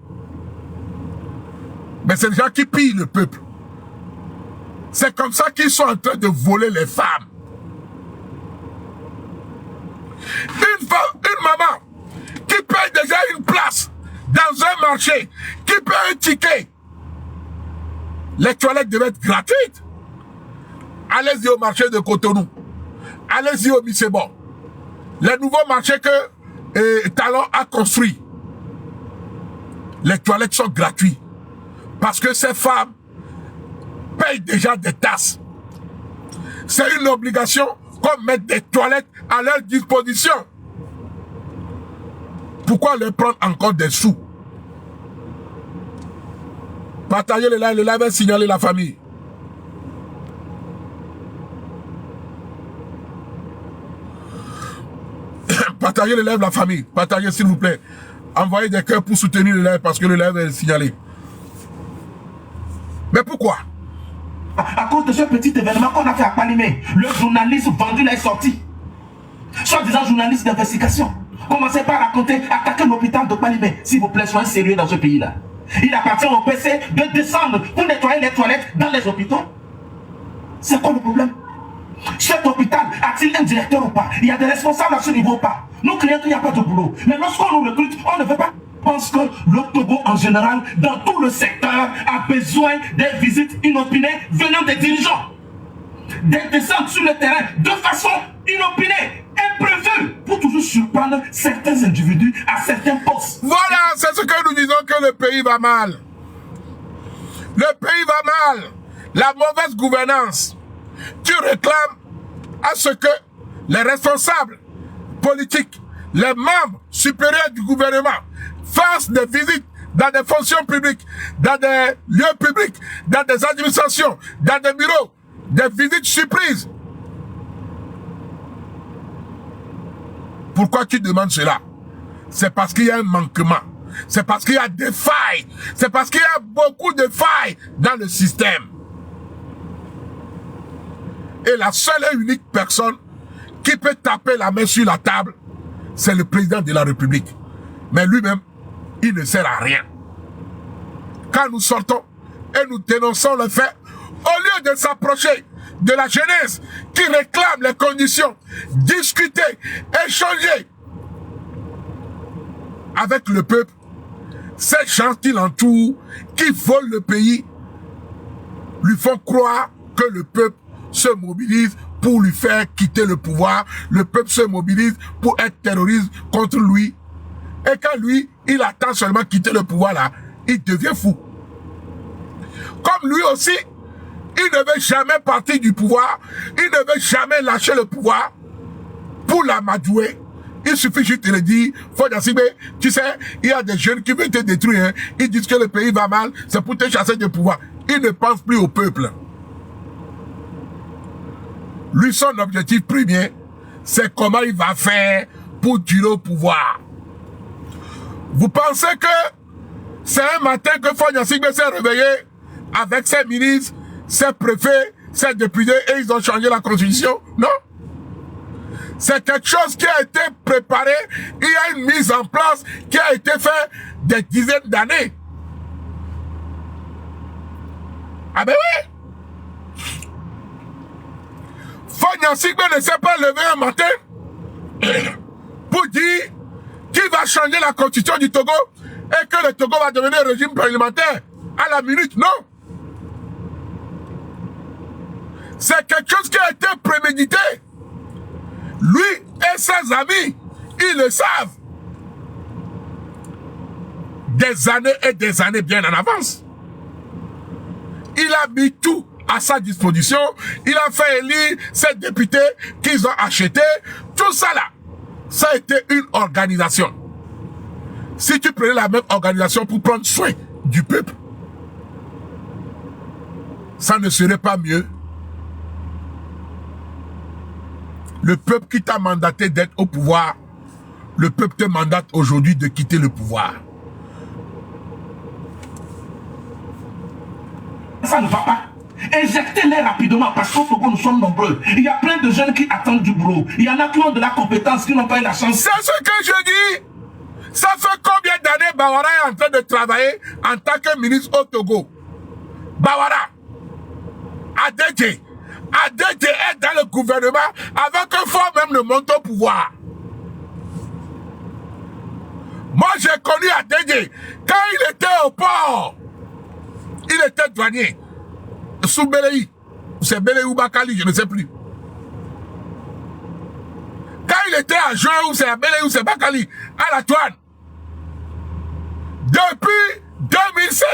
Mais c'est des gens qui pillent le peuple. C'est comme ça qu'ils sont en train de voler les femmes. Une maman qui paye déjà une place dans un marché, qui paye un ticket. Les toilettes devaient être gratuites. Allez-y au marché de Cotonou. Allez-y au Missebo. Les nouveaux marchés que Talon a construits. Les toilettes sont gratuites. Parce que ces femmes payent déjà des tasses. C'est une obligation qu'on mette des toilettes à leur disposition. Pourquoi leur prendre encore des sous? Partagez le live va signaler la famille. Partagez le live la famille. Partagez s'il vous plaît. Envoyez des cœurs pour soutenir le live parce que le live est signalé. Mais pourquoi? À cause de ce petit événement qu'on a fait à Palimé, le journaliste vendu là est sorti. Soi-disant journaliste d'investigation. Commencez par raconter, attaquer l'hôpital de Palimé. S'il vous plaît, soyez sérieux dans ce pays-là. Il appartient au PC de descendre pour nettoyer les toilettes dans les hôpitaux. C'est quoi le problème? Cet hôpital a-t-il un directeur ou pas? Il y a des responsables à ce niveau ou pas? Nous craignons qu'il n'y a pas de boulot. Mais lorsqu'on nous recrute, on ne veut pas. Je pense que le Togo en général, dans tout le secteur, a besoin des visites inopinées venant des dirigeants. Des descentes sur le terrain de façon inopinée, imprévue, pour toujours surprendre certains individus à certains postes. Voilà, c'est ce que nous disons que le pays va mal. Le pays va mal. La mauvaise gouvernance. Tu réclames à ce que les responsables politiques, les membres supérieurs du gouvernement fassent des visites dans des fonctions publiques, dans des lieux publics, dans des administrations, dans des bureaux, des visites surprises. Pourquoi tu demandes cela? C'est parce qu'il y a un manquement. C'est parce qu'il y a des failles. C'est parce qu'il y a beaucoup de failles dans le système. Et la seule et unique personne qui peut taper la main sur la table, c'est le président de la République. Mais lui-même, il ne sert à rien. Quand nous sortons et nous dénonçons le fait, au lieu de s'approcher de la jeunesse qui réclame les conditions, discuter, échanger avec le peuple, ces gens qui l'entourent, qui volent le pays, lui font croire que le peuple se mobilise pour lui faire quitter le pouvoir. Le peuple se mobilise pour être terroriste contre lui. Et quand lui, il attend seulement quitter le pouvoir là, il devient fou. Comme lui aussi, il ne veut jamais partir du pouvoir. Il ne veut jamais lâcher le pouvoir pour l'amadouer. Il suffit juste de le dire, tu sais, il y a des jeunes qui veulent te détruire. Hein. Ils disent que le pays va mal, c'est pour te chasser du pouvoir. Il ne pense plus au peuple. Lui, son objectif premier, c'est comment il va faire pour durer au pouvoir. Vous pensez que c'est un matin que Fogna Sigbe s'est réveillé avec ses ministres, ses préfets, ses députés et ils ont changé la constitution? Non. C'est quelque chose qui a été préparé, il y a une mise en place qui a été faite des dizaines d'années. Ah ben oui! Fogna Sigbe ne s'est pas levé un matin pour dire qu'il va changer la constitution du Togo et que le Togo va devenir un régime parlementaire à la minute. Non! C'est quelque chose qui a été prémédité. Lui et ses amis, ils le savent. Des années et des années bien en avance. Il a mis tout à sa disposition. Il a fait élire ses députés qu'ils ont achetés. Tout ça là, ça a été une organisation. Si tu prenais la même organisation pour prendre soin du peuple, ça ne serait pas mieux. Le peuple qui t'a mandaté d'être au pouvoir, le peuple te mandate aujourd'hui de quitter le pouvoir. Ça ne va pas. Injectez-les rapidement parce qu'au Togo, nous sommes nombreux. Il y a plein de jeunes qui attendent du boulot. Il y en a qui ont de la compétence, qui n'ont pas eu la chance. C'est ce que je dis. Ça fait combien d'années Bawara est en train de travailler en tant que ministre au Togo? Bawara, Adedje est dans le gouvernement avant que Fort même ne monte au pouvoir. Moi, j'ai connu Adedje quand il était au port. Il était douanier. Sous Beleï. C'est Beleï ou Bakali, je ne sais plus. Quand il était à Jean, ou c'est à Beleï ou c'est Bakali, à la douane. Depuis 2005,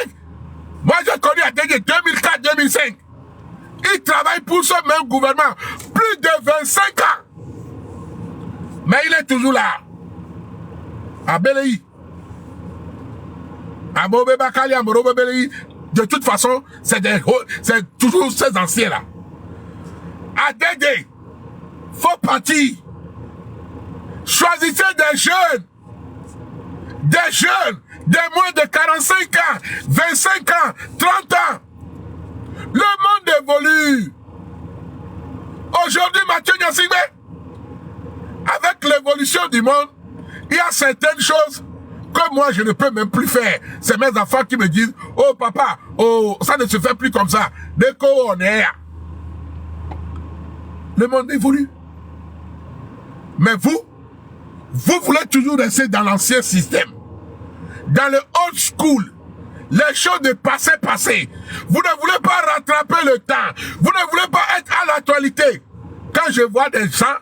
moi j'ai connu Adedje 2004-2005. Il travaille pour ce même gouvernement plus de 25 ans. Mais il est toujours là. À Beleï. À Mobé Bakali, à Morobe Beleï. De toute façon, c'est toujours ces anciens-là. Adedje, faut partir. Choisissez des jeunes, des moins de 45 ans, 25 ans, 30 ans. Le monde évolue. Aujourd'hui, Mathieu Nyassigbe, avec l'évolution du monde, il y a certaines choses que moi, je ne peux même plus faire. C'est mes enfants qui me disent, oh papa, oh, ça ne se fait plus comme ça. Dès qu'on est là. Le monde évolue. Mais vous voulez toujours rester dans l'ancien système. Dans le old school. Les choses de passé. Vous ne voulez pas rattraper le temps. Vous ne voulez pas être à l'actualité. Quand je vois des gens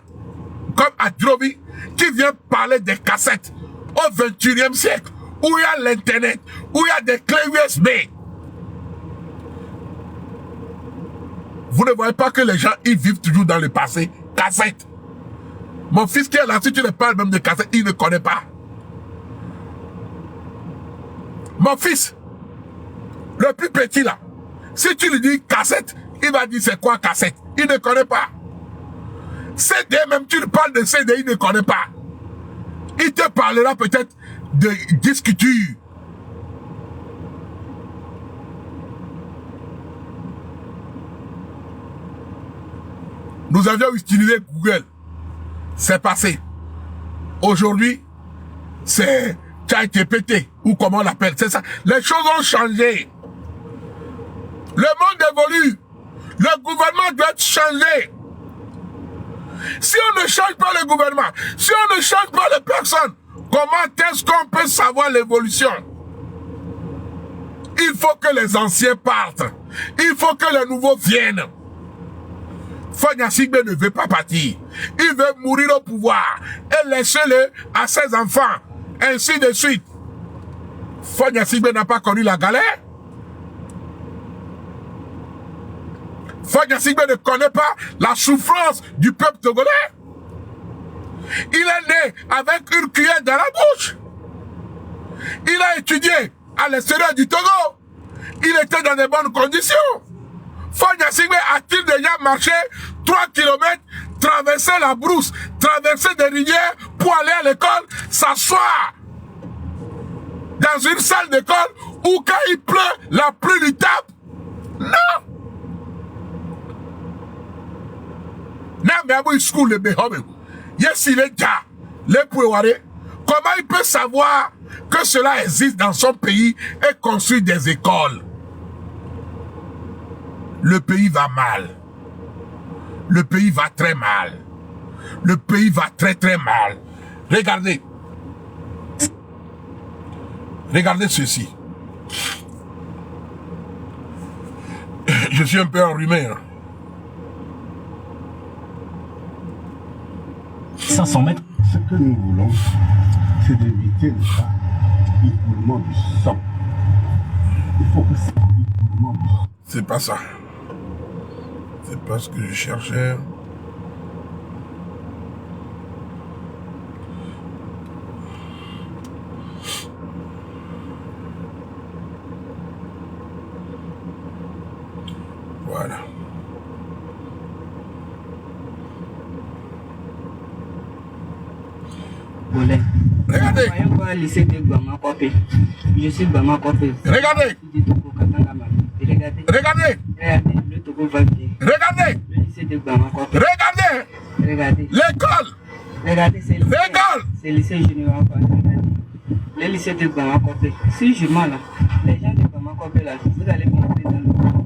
comme Adrobi qui viennent parler des cassettes au 21e siècle, où il y a l'internet, où il y a des clés USB. Vous ne voyez pas que les gens, ils vivent toujours dans le passé. Cassette. Mon fils qui est là, si tu ne parles même de cassette, il ne connaît pas. Mon fils, le plus petit là, si tu lui dis cassette, il va dire c'est quoi cassette? Il ne connaît pas. CD, même tu lui parles de CD, il ne connaît pas. Il te parlera peut-être de discuture. Nous avions utilisé Google. C'est passé. Aujourd'hui, c'est ChatGPT, ou comment on l'appelle. C'est ça. Les choses ont changé. Le monde évolue. Le gouvernement doit être changé. Si on ne change pas le gouvernement, si on ne change pas les personnes, comment est-ce qu'on peut savoir l'évolution? Il faut que les anciens partent. Il faut que les nouveaux viennent. Fagna Sigbe ne veut pas partir. Il veut mourir au pouvoir et laisser-le à ses enfants. Ainsi de suite. Fagna Sigbe n'a pas connu la galère. Fagna Sigbe ne connaît pas la souffrance du peuple togolais. Il est né avec une cuillère dans la bouche. Il a étudié à l'extérieur du Togo. Il était dans de bonnes conditions. Fagna Sigbe a-t-il déjà marché 3 km, traversé la brousse, traversé des rivières pour aller à l'école, s'asseoir dans une salle d'école où quand il pleut, la pluie lui tape? Non! Non, mais à vous, school, le béhome. Yes, il est déjà. Comment il peut savoir que cela existe dans son pays et construire des écoles? Le pays va mal. Le pays va très mal. Le pays va très très mal. Regardez. Regardez ceci. Je suis un peu enrhumé. Hein. 500 mètres. Ce que nous voulons, c'est d'éviter l'écoulement du sang. Il faut que c'est l'écoulement du sang. C'est pas ça. C'est pas ce que je cherchais. Voilà. Regardez. Je suis Bama Kopé. Regardez. Regardez. Le Togo va bien. Regardez. Le lycée de Bama Kopé. Regardez. Regardez. L'école. Regardez, c'est le lycée junior. Le lycée de Bama Kopé. Si je mens là, les gens de Bama Kopé là, vous allez monter dans le Togo.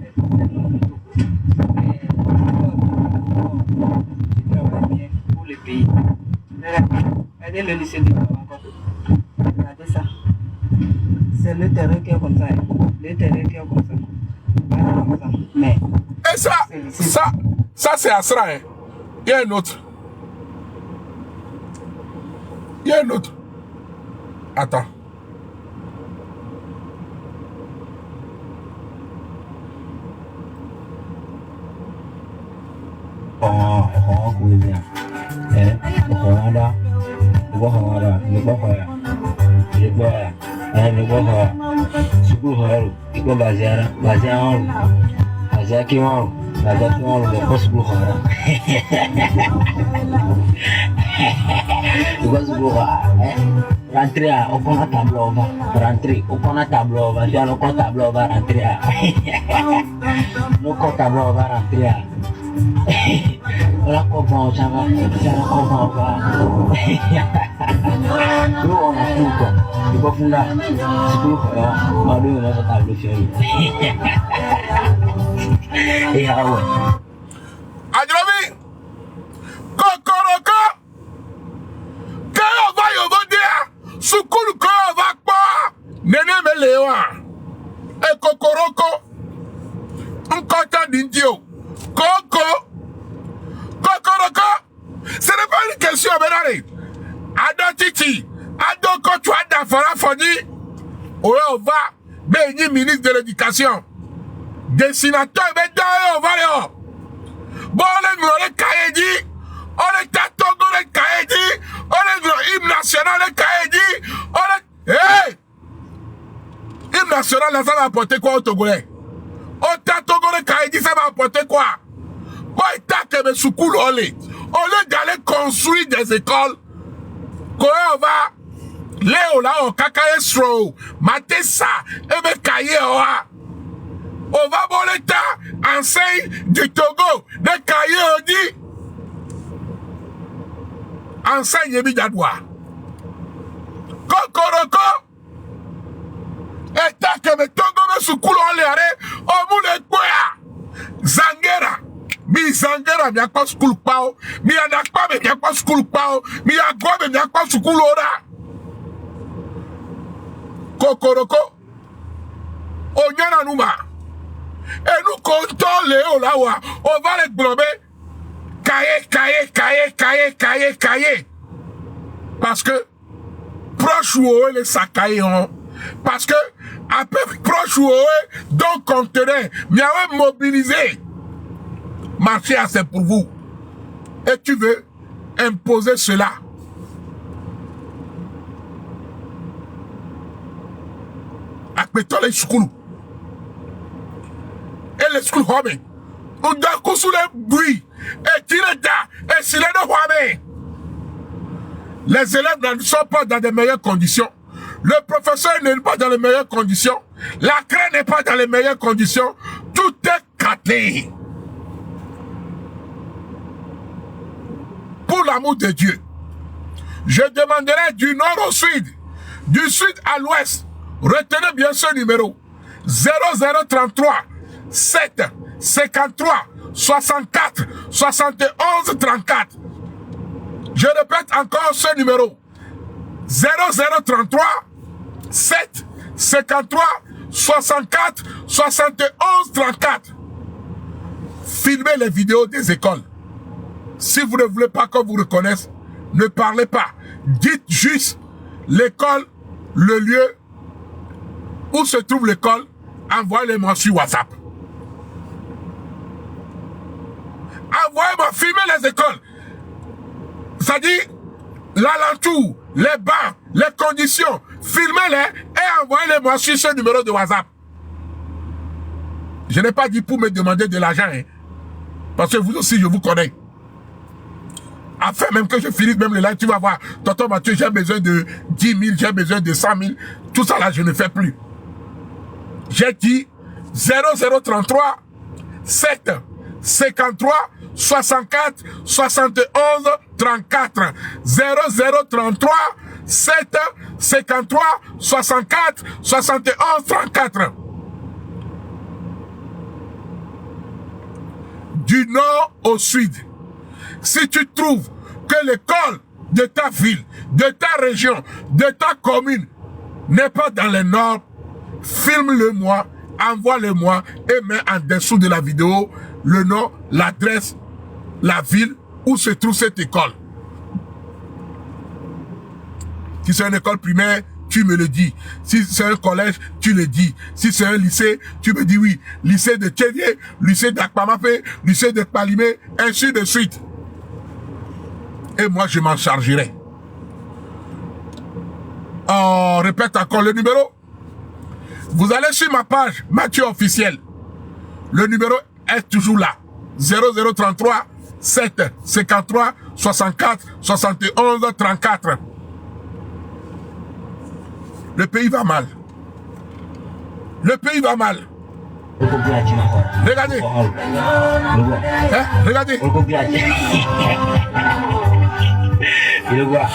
Je travaille bien pour le pays. Regardez le lycée de Bama Kopé. Regardez ça. C'est le terrain qui est comme ça. Le terrain qui est comme ça. Mais. Et ça c'est Asra. Hein. Il y a un autre. Il y a un autre. Attends. Rentrer à aucun tableau va rentrer aucun tableau va faire aucun tableau va rentrer à aucun tableau va rentrer à la comprend ça va nous on a tout quoi il faut faire c'est pour on lui on a tableau fini et ah ouais Adromi Kokoroko Quand va yobodia Sukulu ko va pas Nene melewa E Kokoroko Nkota d'indio Koko Kokoroko Ce n'est pas une question Benari Ado Titi Ado Kotu Ada Fara Foni on va Béni ministre de l'éducation Dessinateur Bédaye on va là Bon on est Kaedi on est Tatogo le Kaedi on est le hymne national le Kaedi on est hey hymne national ça va apporter quoi au Togolais au Tatogo le Kaedi ça va apporter quoi bon il t'a que mes soukoul on lieu d'aller construire des écoles on va, Léo là, on kakaye sro, matessa, ebe kaye oa. On va bon l'état, enseigne du Togo, de kaye odi. Enseigne ebi jadwa. Kokoroko. Eta que me Togo me sukulu on leare, o mule kwea. Zangera. Mi zangera mi akwa skulu pao. Mi anakpa mi akwa skulu pao. Mi agwa mi akwa skulu ora. Kokoroko. Onyana numa. Et nous comptons Léo là-haut. On va les glober. Cahier. Parce que proche ou les sacaillés. Parce que après proche ou donc contenait, mais avait mobilisé. Marcher assez pour vous. Et tu veux imposer cela. Après toi les schools. Et les schools hommes. On doit construire les bruits. Et tirer da. Et s'il est de hommes. Les élèves ne sont pas dans de meilleures conditions. Le professeur n'est pas dans les meilleures conditions. La craie n'est pas dans les meilleures conditions. Tout est catlé. Pour l'amour de Dieu, je demanderai du nord au sud, du sud à l'ouest. Retenez bien ce numéro. 0033 7 53 64 71 34. Je répète encore ce numéro. 0033 7 53 64 71 34. Filmez les vidéos des écoles. Si vous ne voulez pas qu'on vous reconnaisse, ne parlez pas. Dites juste l'école, le lieu où se trouve l'école. Envoyez-moi sur WhatsApp. Envoyez-moi, filmez les écoles. C'est-à-dire, l'alentour, les bancs, les conditions. Filmez-les et envoyez-les-moi sur ce numéro de WhatsApp. Je n'ai pas dit pour me demander de l'argent. Hein, parce que vous aussi, je vous connais. Afin même que je finisse même le live, tu vas voir, tonton Mathieu, j'ai besoin de 10 000, j'ai besoin de 100 000. Tout ça là, je ne fais plus. J'ai dit 0033 7 53 64 71 34. 0033 7 53 64 71 34. Du nord au sud. Si tu trouves que l'école de ta ville, de ta région, de ta commune n'est pas dans le nord, filme-le-moi, envoie-le-moi et mets en dessous de la vidéo le nom, l'adresse, la ville où se trouve cette école. Si c'est une école primaire, tu me le dis. Si c'est un collège, tu le dis. Si c'est un lycée, tu me dis oui. Lycée de Tchédié, lycée d'Akpamapé, lycée de Palimé, ainsi de suite. Et moi, je m'en chargerai. On répète encore le numéro. Vous allez sur ma page, Mathieu officiel. Le numéro est toujours là. 0033 7 53 64 71 34. Le pays va mal. Le pays va mal. Regardez. Hein? Regardez. Le vois,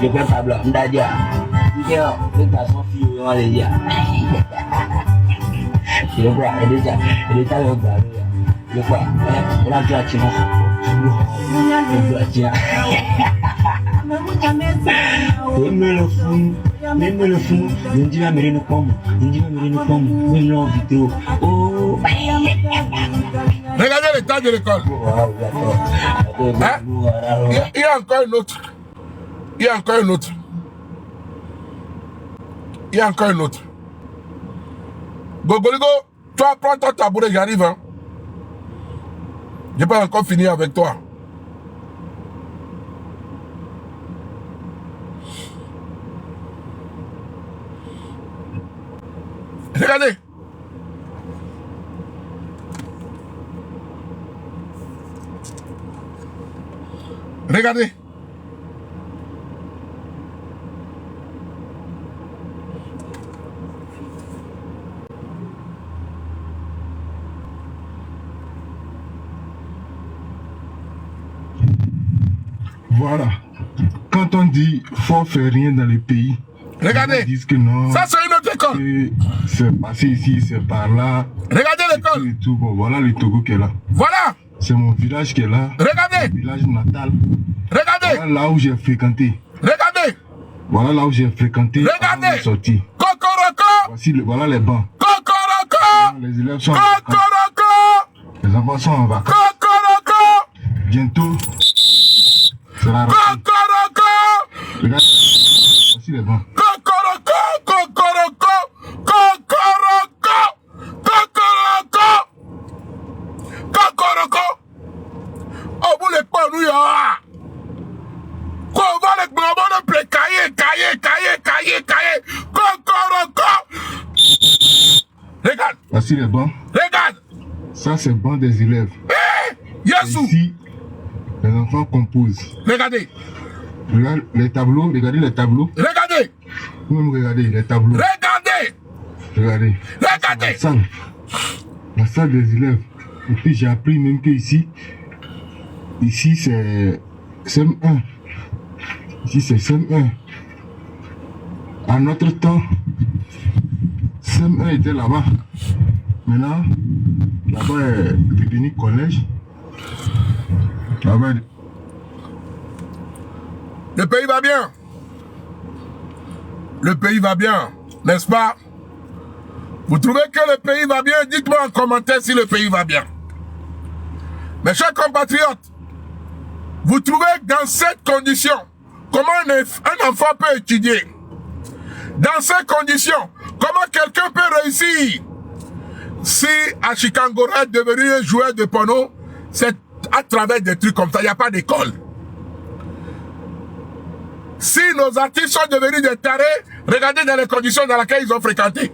le vois tableau, Ndadia. Le garçon fille, on les dire. Le vois, et déjà, et déjà le vois, le vois, on a déjà tiré. Le vois, tiens. Même le fou, il dit la mérite nous pomme, même l'en vidéo. Oh. Regardez l'état de l'école. Hein? Il y a encore une autre. Il y a encore une autre. Il y a encore une autre. Gogoligo, toi prends ton tabouret, j'arrive. Hein? Je n'ai pas encore fini avec toi. Regardez. Regardez. Voilà. Quand on dit faut faire rien dans le pays, Regardez. ils disent que non. Ça, c'est une autre école. C'est passé ici, c'est par là. Regardez l'école. Et tout. Bon, voilà le Togo qui est là. Voilà. C'est mon village qui est là. Regardez. Mon village natal. Regardez. Voilà là où j'ai fréquenté. Regardez. Voilà là où j'ai fréquenté. Regardez. Sorti. Cocoroko. Voici voilà les bancs. Cocoroko. Les élèves sont en vacances. Cocoroko. Les enfants sont en vacances. Cocoroko. Bientôt, c'est la rentrée. Cocoroko. Regarde. Voici les bancs. Cocoroko. Cocoroko. Cocoroko. Cocoroko. Cocoroko. Oh, vous les pas nous, ya. Quoi, on va les bonbons de play, cahier. Cocoroko. Regarde. Voici les bancs. Regarde. Ça, c'est le banc des élèves. Et Yassou. ici, les enfants composent. Regardez. Regarde les tableaux, regardez les tableaux. Regardez. Vous-même regardez les tableaux. Regardez. Regardez. Regardez. La salle des élèves. Et puis j'ai appris même que ici c'est CM1. Ici c'est CM1. À notre temps, CM1 était là-bas. Maintenant, là-bas est devenu collège. Là-bas. Le pays va bien. Le pays va bien, n'est-ce pas? Vous trouvez que le pays va bien? Dites-moi en commentaire si le pays va bien. Mes chers compatriotes, vous trouvez que dans cette condition, comment un enfant peut étudier? Dans ces conditions, comment quelqu'un peut réussir? Si Ashikangora est devenu un joueur de porno, c'est à travers des trucs comme ça, il n'y a pas d'école. Si nos artistes sont devenus des tarés, regardez dans les conditions dans lesquelles ils ont fréquenté.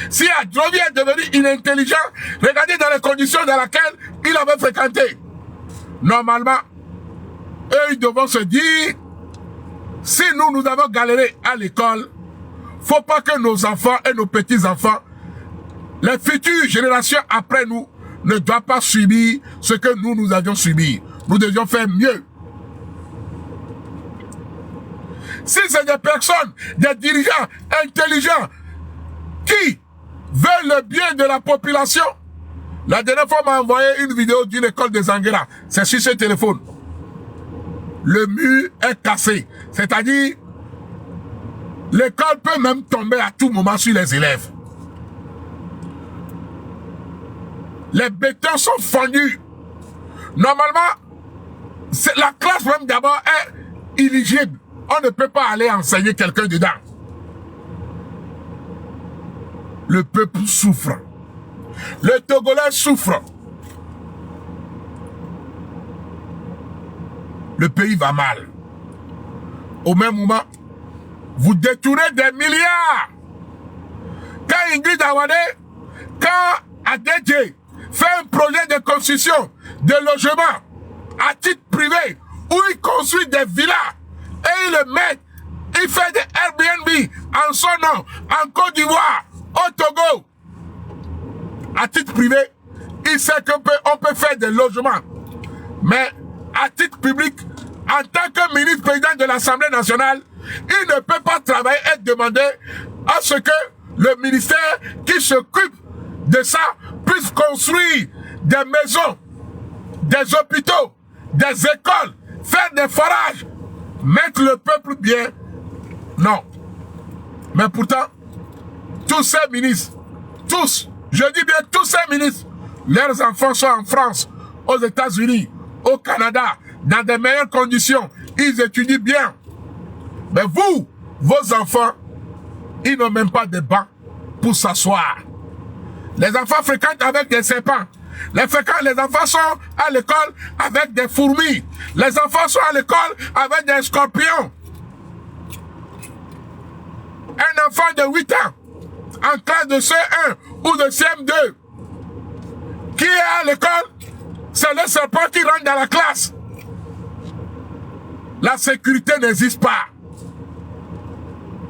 Si Adrovi est devenu inintelligent, regardez dans les conditions dans lesquelles il avait fréquenté. Normalement, eux, ils devront se dire, si nous avons galéré à l'école, faut pas que nos enfants et nos petits-enfants, les futures générations après nous, ne doivent pas subir ce que nous avions subi. Nous devions faire mieux. Si c'est des personnes, des dirigeants intelligents qui veulent le bien de la population, la dernière fois, on m'a envoyé une vidéo d'une école de Zanguera. C'est sur ce téléphone. Le mur est cassé. C'est-à-dire, l'école peut même tomber à tout moment sur les élèves. Les bétons sont fondus. Normalement, la classe même d'abord est éligible. On ne peut pas aller enseigner quelqu'un dedans. Le peuple souffre. Le Togolais souffre. Le pays va mal. Au même moment, vous détournez des milliards. Quand Ingrid Awane, quand Adedje fait un projet de construction de logement à titre privé où il construit des villas et il le met, il fait des Airbnb en son nom, en Côte d'Ivoire, au Togo, à titre privé, il sait qu'on peut faire des logements. Mais à titre public, en tant que ministre-président de l'Assemblée nationale, il ne peut pas travailler et demander à ce que le ministère qui s'occupe de ça puisse construire des maisons, des hôpitaux, des écoles, faire des forages, mettre le peuple bien. Non. Mais pourtant, tous ces ministres, tous, je dis bien tous ces ministres, leurs enfants sont en France, aux États-Unis, au Canada, dans des meilleures conditions. Ils étudient bien. Mais vous, vos enfants, ils n'ont même pas de banc pour s'asseoir. Les enfants fréquentent avec des serpents. Les enfants sont à l'école avec des fourmis. Les enfants sont à l'école avec des scorpions. Un enfant de 8 ans, en classe de C1 ou de CM2, qui est à l'école, c'est le serpent qui rentre dans la classe. La sécurité n'existe pas.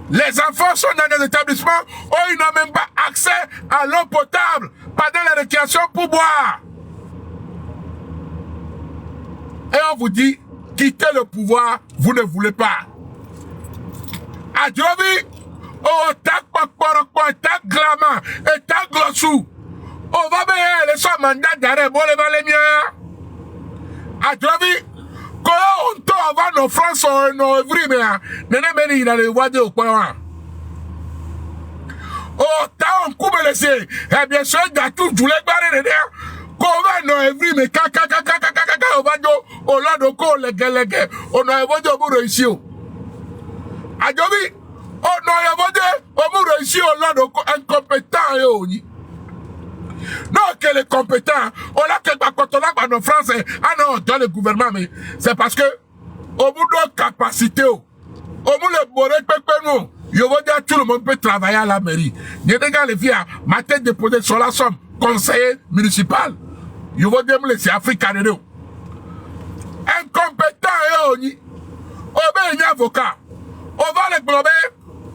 Les enfants sont dans des établissements où ils n'ont même pas accès à l'eau potable pendant la récréation pour boire. Et on vous dit quitter le pouvoir, vous ne voulez pas. Adjovi, oh, ta glama, et ta glossou. On va bien les soins mandat d'arrêt, bon les miens. Adjovi, quand on va nos France, nos vrimea, n'est il a les voix de au point. Oh, t'as un coup de laisser. Eh bien sûr, il y a tout, je voulais barrer de l'air. Comment non, every mais kaka, on va dire, au lord de co, les gars, on a évolué au bout de ici. Adjovi, on a évolué au bout de ici, au lord de co, incompétent et on y. Non, que les compétents, on a que quand on a nos Français, ah non, dans le gouvernement, mais c'est parce que, au bout de capacité, au bout de boré, nous. Je veux dire, tout le monde peut travailler à la mairie. Je regarde les filles, ma tête déposée sur la somme, conseiller municipal. Je veux dire, c'est africain. Incompétent, on y. On met un avocat. On va les glober.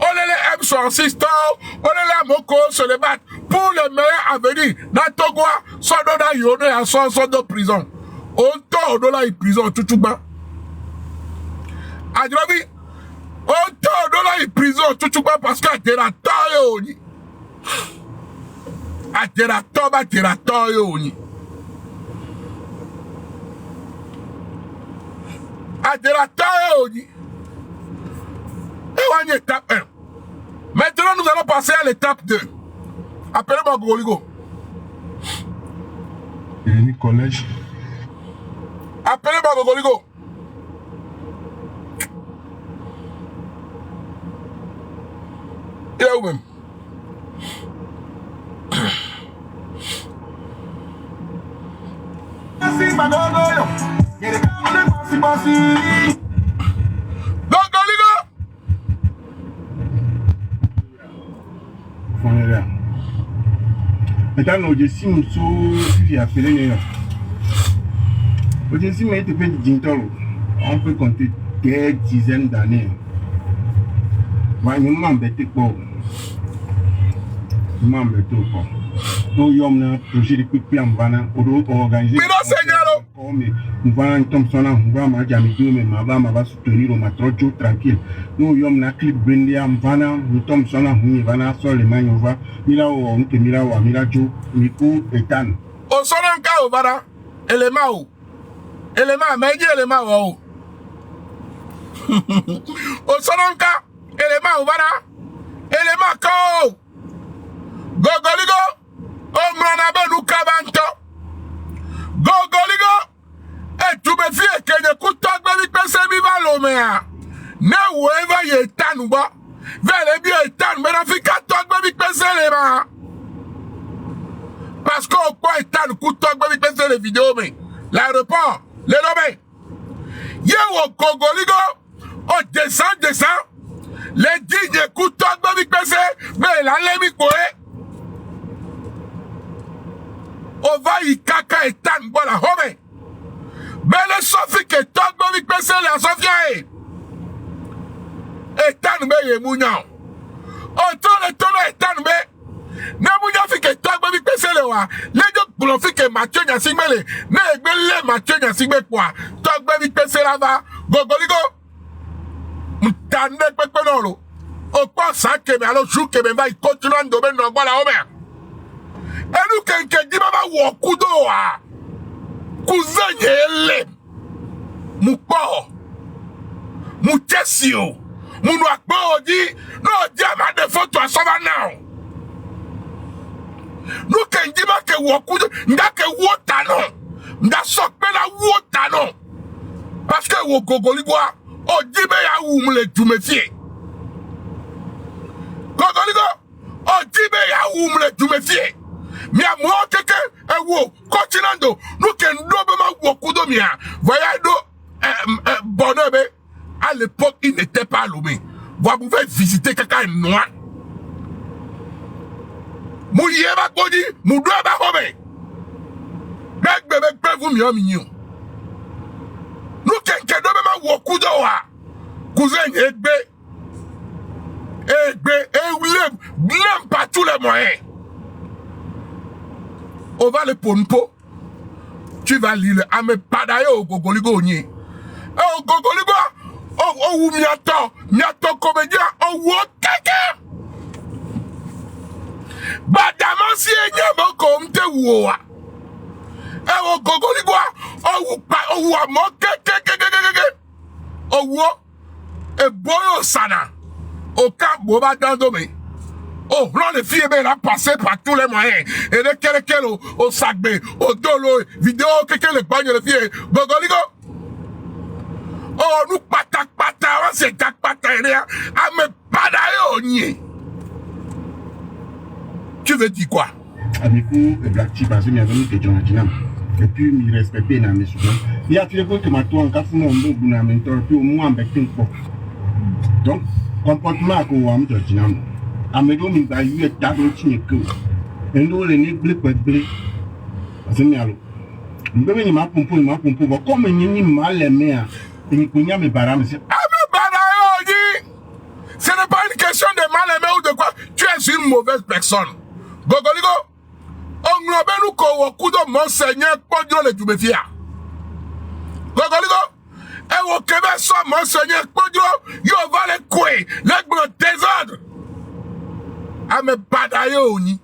On les aime sur assistant. On les moko se les battre. Pour les meilleurs à venir. Dans Togoa, soit dans la yone et soit de prison. On tord dans la prison, tout bas. Adjovi. On tord dans la prison, tout bas parce qu'à Terator, on y. À Terator, on y. Et on est étape 1. Maintenant, nous allons passer à l'étape 2. Appelez-moi Goligo. Il est collège. Appelez-moi Goligo. Il est où même? Maintenant, je suis appelé. Je suis on peut compter des dizaines d'années. Moi, je m'embête pas. Je m'embête pas. Nous sommes un projet de couple en Vana, organisé. Nous allons soutenir au matrocho tranquille. Nous sommes un clip brindé en Vana, nous sommes sur la Vana, sur les Magnova, Milao, Milao, Milajo, Miku et Tan. Au Sonanka au Vana, élément, mais dit élément. Au Sonanka, élément au Vana, élément ko. Gogoligo, Omranabe Lukabanto. Gogoligo. Et tu me fais que je coûte tout le PC vivant l'homme. Ne oueva ye tanuba. Vele bien tan, mais n'a fait qu'à tout le PC les mains. Parce qu'on peut tan coûte tout le PC les vidéos, mais l'aéroport, les nommés. Ye au Gogoligo, on descend. Les dignes coûtent tout le PC, mais la lemi quoi. On va y caca et tan, voilà, homé. Mais le Sophie qui est tant de PC, la Sophia et tan, mais il est mounion. On tourne le tonneau et tan, mais ne mounion fi que tant de PC, le wa. Les gens pour fi que Mathieu n'a signé, ne Mathieu n'a signé quoi. Tant de PC là-bas, Gogoligo. M'tande pepe non lo. Au quoi ça que mais alors joue que mais va y continuer de domaine dans la homer. Et nous quelqu'un dit maman wokudo wa. Cousin yele. Moupo. Moutessio. Mounouakbo dit non diama de photo à Savannah. Nous quelqu'un dit ma que wokudo nda que wotano. Nda sokpe la wotano. Parce que wogogoligwa o dit me ya ou me tu me fie. Gogoligo o dit me ya ou me tu me fie. Mia mo keke e wo continuando nous ken do be ma wo kudo mia voyez do bonheur à l'époque il n'était pas Lomé. Vous pouvez visiter quelqu'un noir. Mouye ba kodi mu do ba hobe. Dak bebe pe vous mi mignon. Nous ken do be ma wo kudo wa. Cousin egbe blême par tous les moyens. On va le pompo. Tu vas lire. Ame padayo au Gogoligo. Oh, Gogoligo, oh, miato comédien, oh, keke. Badamasi enyamo komte woa. Oh, Gogoligo, oh, amo keke. Oh, e boyo sana. Au camp, boba dandome. Oh, là, les filles, ben, là, passé par tous les moyens. Et de quelqu'un au sac, au dolo, vidéo, quelqu'un le bagne, les filles, Gogoligo. Oh, nous, patak, c'est tak, patak, ah, mais pas d'ailleurs, tu veux dire quoi? Avec vous, Black Chip, parce que nous avons été Jonathan. Et puis, il respectait dans mes souvenirs. Il y a tous les gens qui m'ont dit, quand vous m'avez dit, puis au moins, avec un peu. Donc, comportement que vous avez dit, Amedo mi ba yu eta do tinye ko. Endo le ni ble ble. Asemi alo. Mbebe ni ma pompo bo comme ni mal aimé a. Ni kunya me bara me se. Ce n'est pas une question de mal aimé ou de quoi. Tu es une mauvaise personne. Gogoligo. Onglobe nous ko wokudo monseigneur podro le tumefia. Gogoligo. Et au Québec so monseigneur podro yo va le kwe. Le désordre. Ame badayo oni.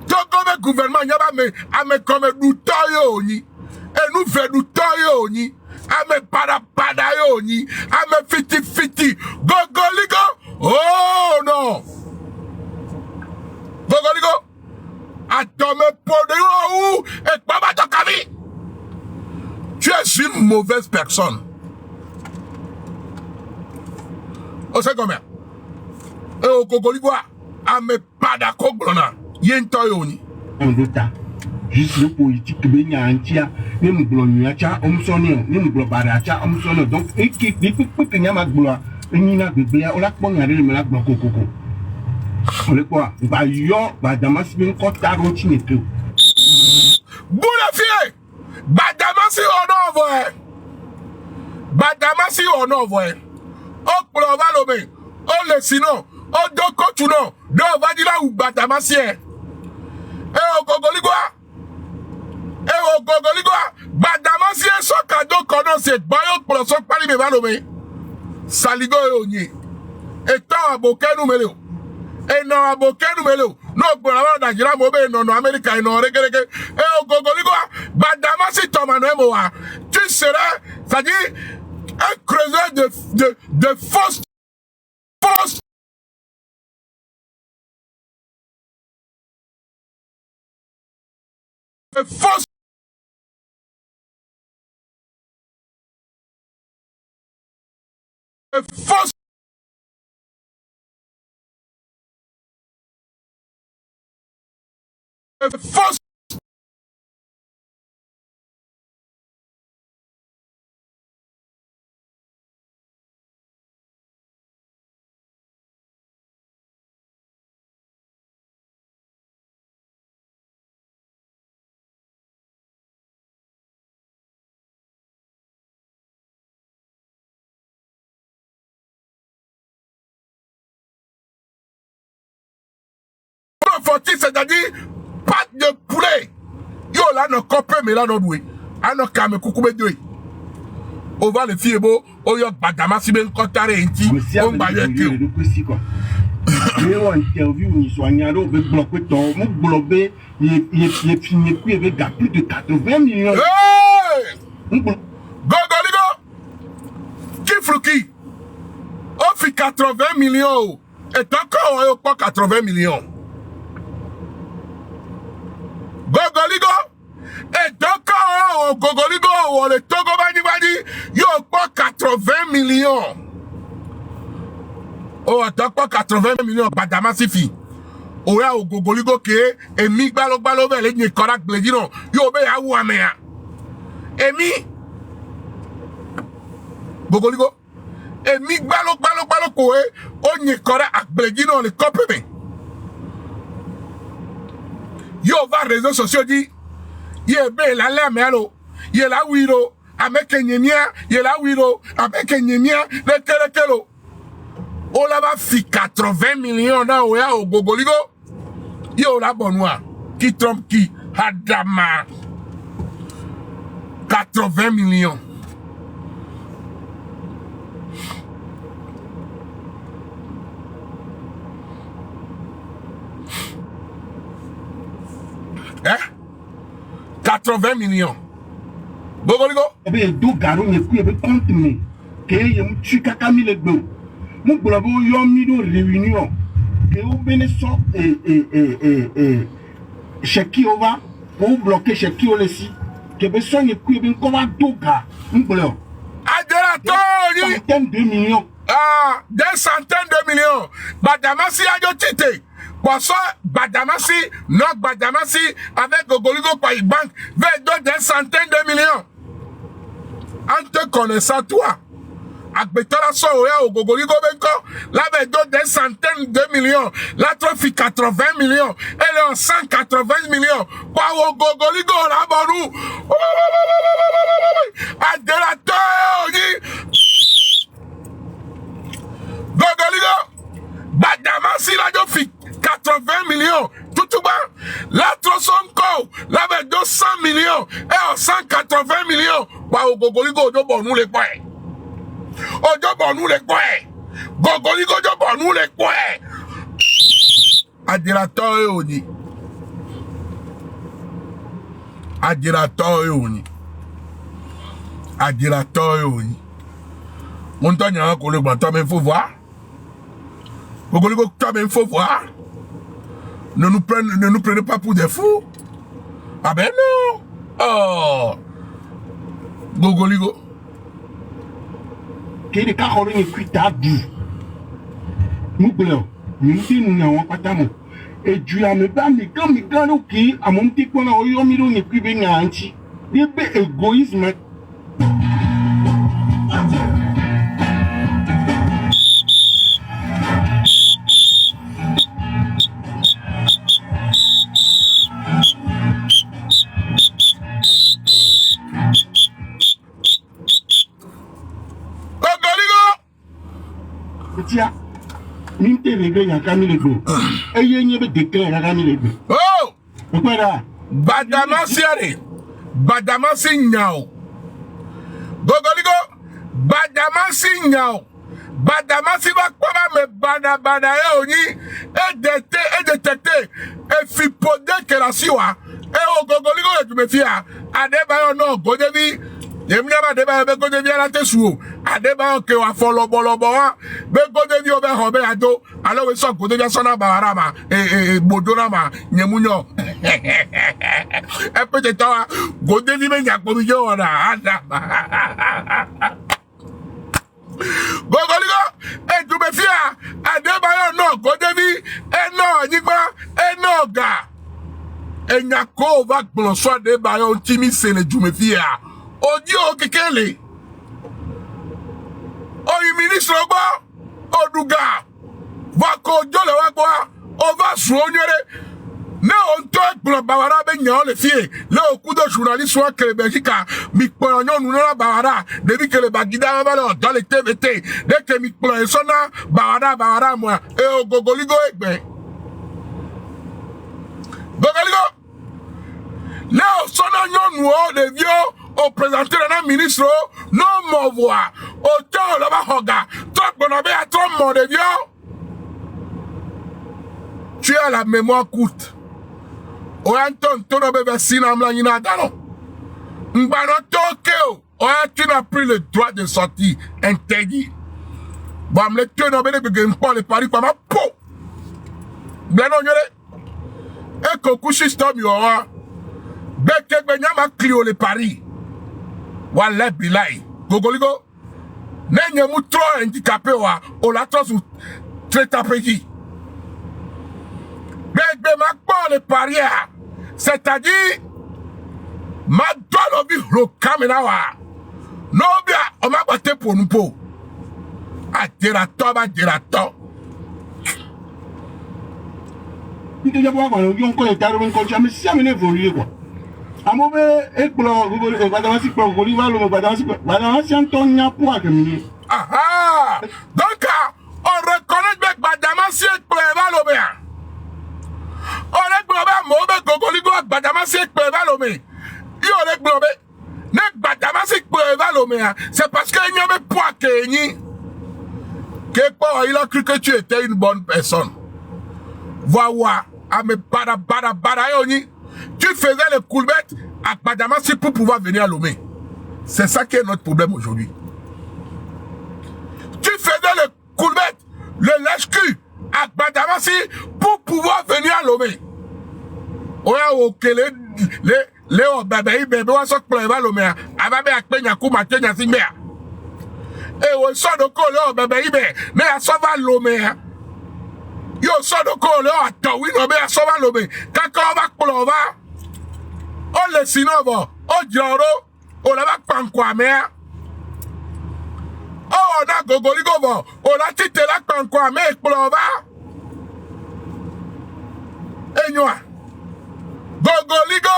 Tokome gouvernement yaba me ame comme doutoyo oni. Et nous fait doutoyo oni. Ame badayo oni. Ame fiti. Gogoligo. Oh non. Gogoligo. Atome podeo ou et baba tokavi. Tu es une mauvaise personne. On sait combien? Et au Gogoligo, à me pas d'accord, Yentoyoni. On dota. Juste le politique, ben y a un tia, ni me blonyacha, on sonne, ni me blobaracha, on sonne. Donc, et qui peut que n'y a ma gloire, et n'y a bébé, on l'a pas regardé le melak blanc coco. On le quoi? Bah yo, bah damas bien côté à routine tout. Boulafié, bah damasi on envoie. Bah damasi on envoie. Oh pour le valomé, oh le sinon. Oh, donc, tu non, non, va dire là où Batamasien. Eh, au Gogoligo, Batamasien, son cadeau, qu'on a, c'est Bayon pour le son pali, mais valomé. Saligo et Ogni. Et tant à Boké, nous mêlons. Et non, à Boké, nous mêlons. Non, pour l'avoir d'Agira, Mobé, non, Amérique, non, Régué. Et au Gogoligo, Batamasien, Tomanou, Moa. Tu seras, c'est-à-dire, un creuseur de fausses. Force. Force. Force. C'est-à-dire, pâte de poulet. Yo là, no copé, mais là, no doué. Ano kame koukoube doué. On va le fier beau, on y'a badama si ben kotare inti, on va y aller. Mais on interview, ni soignado, on veut bloquer ton, on bloquer, il finit avec plus de 80 millions. Hey! Gogoligo! Qui flouki? On fait 80 millions. Et encore, on pas 80 millions. Gogoligo, et donc, Gogoligo, on le Togo Badi, yo pas 80 millions. Oh, donc pas 80 millions, Badama Sifi. Oh, ya, Gogoligo, ke, et mi balo, les n'y correct, les dino, yo, be, ya, ou, amea. Et mi, Gogoligo, et mi balo, koe, on n'y correct, les dino, les copés. Yo va réseaux sociaux dit ye be la la melo ye la wiro avec nyemia ye la wiro avec nyemia le kelo o la va fi 80 millions na o ya o Gogoligo yo la bonnois qui trompe qui Adama 80 millions Hein? 80 millions. Gogoligo? Ebe do garo ne ku ebe compte me. Ke yem tu kaka mi le gbo. Mon blabo yo mi do réunion. Que vous venez sur chez qui on va pour bloquer chez qui on est ici. Que besoin de coups bien comment tout gars. Un bleu. Centaines de millions. Ah, des centaines de millions. Badamasi a yo tite. Poisson, Badamasi, non Badamasi, avec Gogoligo Pay Bank, veut des centaines de millions. En te connaissant toi. Akbetola Soya au Gogoligo Benko, là veut des centaines de millions. La trophy 80 millions. Elle est en 180 millions. Quoi au Gogoligo là barou. Adélateur, Gogoligo, Badamasi la yo fi 80 millions. Tout bas. La Trosonko, la veut 200 millions. Et en 180 millions. Quoi au Gogoligo de bon nous les points. Ojo bonu le kwe. Gogoligo jo bonu le kwe. Adirato e oni. Adirato e oni. Adirato e oni. Montagne ko le gba toi mais faut voir. Gogoligo toi mais faut voir. Ne nous prenez pas pour des fous. Ah ben non. Oh. Gogoligo. Que les carottes ne cuitent à du. Nous blancs, nous n'avons pas d'amour. Et du la me bat, mais quand ok, à mon petit coin, on y a mis le cuit bien anti. Il y a égoïsme. Tiens, mine te réglé, y'a qu'à mille go. Et y'a n'y a pas déclaré, y'a qu'à mille go. Oh! Pourquoi là? Badamasi are. Badamasi nyao. Gogoligo. Badamasi nyao. Badamasi va quoi me bada e oni. Et détecté. Et fipodé que la siwa. Et au Gogoligo et tu me fia. Adebayo no. Godevi. Yemnyama adebayo be godevi ala te suo. Adebayo ke wa follow bolo boa. Be godevi obe hobe ado. Alors we so godevi sona bawarama. Bodorama. Nyemunyo. Et peut-être godevi me nyakomijo wana. Gogoligo. Et tu me fia. Adebayo no. Godevi. Et no. Nigba. Et no ga. Et nyako va glonso Adebayo. Timi sene tu me fia. Odio kekele. Oyi ministre ogba. Oduga. Vako jole wakwa. Ova suonyere. Ne onto ekplo bawara be nyan le fie. Le okudo journaliste wa kele Belgique. Mikplo nyon nuna bawara. Debi kele bagida vale dans le TVT. Dès que mikplo esona bawara moi. E o Gogoligo egbe. Gogoligo. Le sona nyon nuo de vieux. Au présenté d'un ministre, non mon voix, autant là-bas, hoga, toi, bon, à toi, mon vieux. Tu as la mémoire courte. O Anton, ton bébé, sinam la yina dano. Mbano tokeo, o tu n'as plus le droit de sortir, interdit. Bon, me le tu n'as pas de paris comme un pot. Bien, non, yole. Et que couche stop, y'aura. Beke, benyama, clio les paris. Wala bilai. Gogoligo. Nenye mu trop handicapé wa. O la trop sous très tapéji. Bebe ma pas les parières. C'est-à-dire, ma doit le vivre le caméra wa. Non bien, on m'a battu pour nous pour. Adirato. Il te dit quoi, on y encore les tarons, mais si on évolue quoi. Amobe ekplo Gogoligo Badamasi kplo Gogoligo lo Badamasi Antonia pour akemini. Ah donc on reconnaît que Badamasi ekplo evalobea. On ekplo ba mobe Gogoligo Badamasi ekplo evalome. Yo ekplo be ne Badamasi ekplo evalomea, c'est parce que il n'y avait pas que il a cru que tu étais une bonne personne. Voilà, à me bada yoni. tu faisais le coulbette à Badamassi pour pouvoir venir à Lomé. C'est ça qui est notre problème aujourd'hui. Tu faisais le coulbette, le lèche-cul à Badamassi pour pouvoir venir à Lomé. Oya ok les bébé bébé wa sok pleva Lomé. Ababe akpe nyaku matye nyasi mea. Et au son de couleur bébé mais à sauver Lomé. Yo son de couleur à Tawi no be à sauver Lomé. Quand on va plova on le sinovo o joro on va pankwame. Oh, on a gogoligo, on a tité la pankwame plova. Et nous, gogoligo,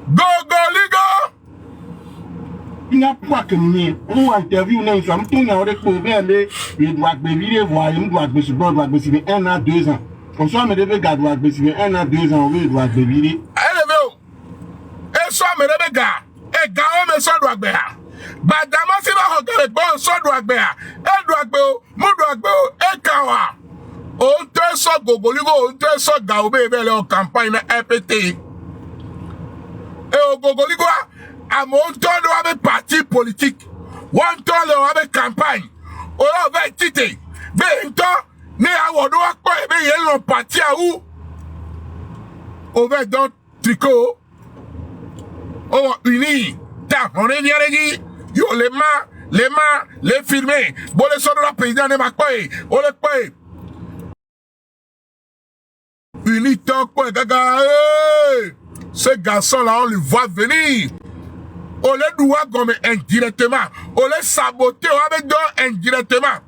gogoligo. Il n'y a pas que nous, on interview, nous sommes tous dans le problème, il doit venir voir, il doit venir 1 an, 2 ans. Comme ça, me devait garder 1 an, 2 ans, il doit venir. Et ça, me devait garder, et garder, me ça doit bien. Badamassi va regarder bon, ça doit bien. Et doit bien, mon doit bien, et kawa. On te sort gogoligo, on te sort gaoube, vers leur campagne RPT. Et au gogoligo, à mon temps, on avait parti politique. One temps, on avait campagne. On avait tité. Mais un temps, ne a wado quoi, mais ils l'ont parti à où? On va dans tricot. On va unir. On est bien dit. Yo, les mains, les filmer. Bon, les soldats de la présidente de Makoy. On les paye. Unis tant quoi, gaga. Ce garçon-là, on le voit venir. On les doit comme indirectement. On les saboter, on les donne indirectement.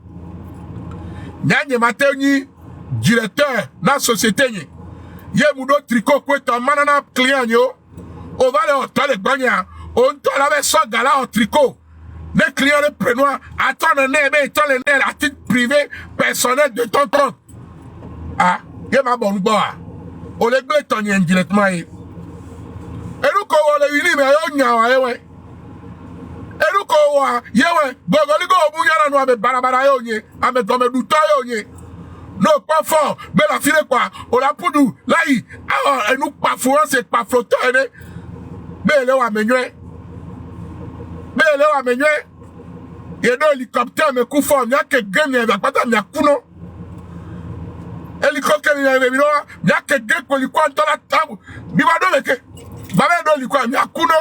Nyanye Mateni, directeur de la société. Yé moudo tricot, quoi, ton manana client, yo. On va les hôtels de Bagna. On doit laver son gars en tricot. Les clients les prennent, attendent le nez, mais attendent le nez à titre privé, personnel de ton compte. Ah, yé ma bonne bois. On les blé ton indirectement. Et nous, quand on les unis, mais on y a, ouais. Et nous, quand on a, ouais, Gogoligo, on bouge à la noix, mais barabara, yé, à me tomber du temps, yé. Non, pas fort, mais la file, quoi. On a pour nous, là, alors, et nous, pas fouant, c'est pas flottant, mais là, on a mené. Mais là, on a mené. Il y a un hélicoptère, mais coup fort, il y a que gagne, il y a pas de kuno. Hélicoptère, il y a que gagne, il y a la table. Il va donner que. Il y a kuno.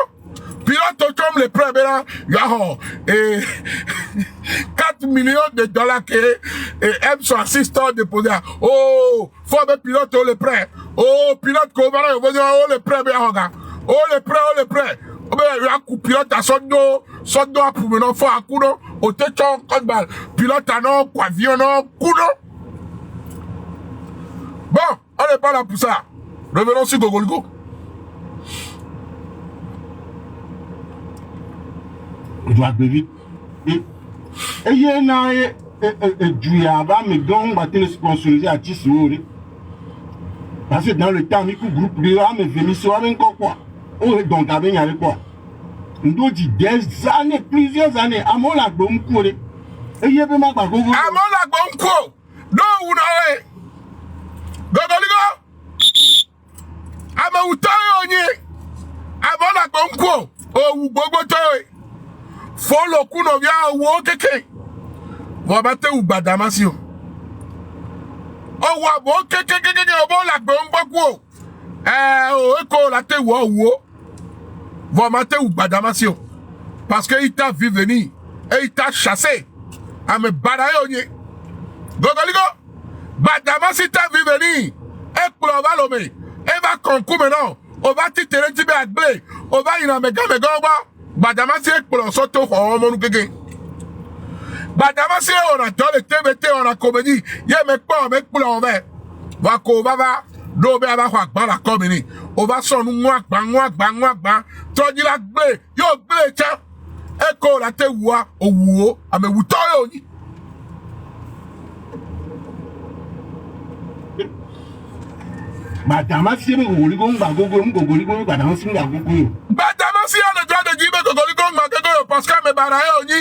Pilote comme les prêts, il y a 4 millions de dollars que son assistant déposé. Oh, faut un pilote, les prêts. Oh, pilote, qu'on va les prêts, oh, les prêts. Il y a un pilote à son dos pour maintenant faire un coup, au tête de balle. Pilote à non, quoi, avion, non, coup, bon, on n'est pas là pour ça. Revenons sur Gogoligo. Il doit vite. Et il y a un mais donc on va te sponsoriser à Tissou. Parce que dans le temps, il y a un groupe de gens qui viennent sur quoi. On est donc avec quoi. On doit dire des années, plusieurs années. À mon lac, on court. Et il y a vraiment pas Gogo. À mon lac, on court. Non, vous n'avez. Gogoligo. À mon temps, on y est. À mon lac, on court. Oh, Gogo, faut le coup de via ou keke. Vous battez ou Badamassi. Oh, wa bon keke bon la bon eko la te wo. Vous battez ou Badamassi. Parce que il t'a vu venir et il t'a chassé. À me balayer. Gogoligo. Badamassi t'a vu venir. Et pour le valomé. Et va concours maintenant. On va titrer un petit peu à blé. On va y en mettre Badamassi pour le soto on mon keke. Badamassi on a dans le TVT on a comédie. Y'a mec pas mec pour l'envers. Va ko va do be aba kwa la comédie. On va son moi bang. To di la blé. Yo blé cha. E ko la te wa o wo ame wuto yo ni. Badamassi Gogoligo Gogoligo Badamassi Gogoligo. Badamassi a le droit de dire Gogoligo parce que me baraye oni.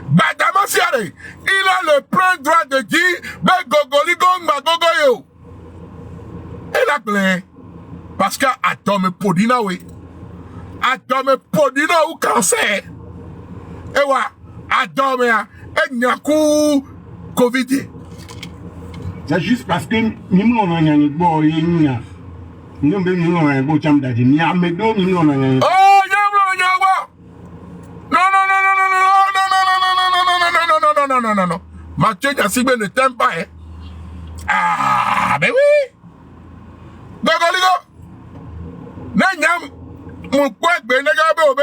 Badamassi il a le plein droit de dire Gogoligo Gogoyo. Et Dakle. Parce que Atome Podina, oui. Atome Podina ou cancer. Ewa, Atome, et Nyaku Covid. C'est juste parce que nous on a un bon yénia. Nous on a un bon chambre d'adi. Ni amedo nous on a un. Oh, Yamlo, non. Mathieu Yassibé ne t'aime pas, hein. Ah, ben oui. Gogoligo. Nenyam, mon poète, ben, négabe,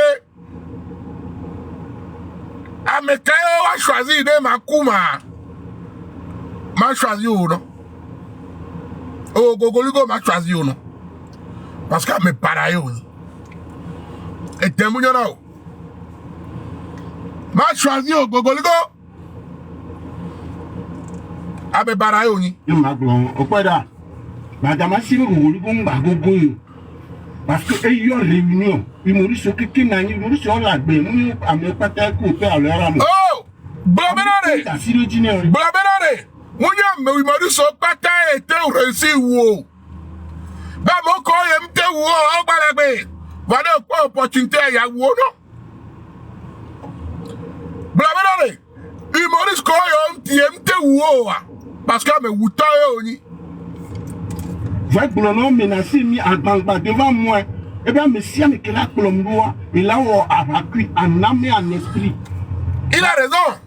Amekayo a choisi de Makuma. M'a choisi ou non? Oh, Gogoligo m'a choisi ou non? Parce qu'à me parayo. Et t'es mon yon. M'a choisi au Gogoligo. À me parayo ni. Il m'a glon. Au quoi là? Madame a signé Gogoligo m'a gogo. Parce que ayant réunion, il m'a dit ce que qui n'a ni, il m'a dit sur la baie, nous à me pater couper à leur amour. Oh! Blabenade! Blabenade! Mounia, il m'a dit son patin était réussi ou. Bah, mon corps est m'te ou, oh, balabé. Voilà quoi opportunité à ya ou non? Blabenade! Il m'a dit qu'on est m'te ou, parce que me wouta yoni. J'ai boulon menacé mis en bas devant moi. Eh bien, monsieur, mais qu'il a Colomboa, il a avacu en âme et en esprit. Il a raison.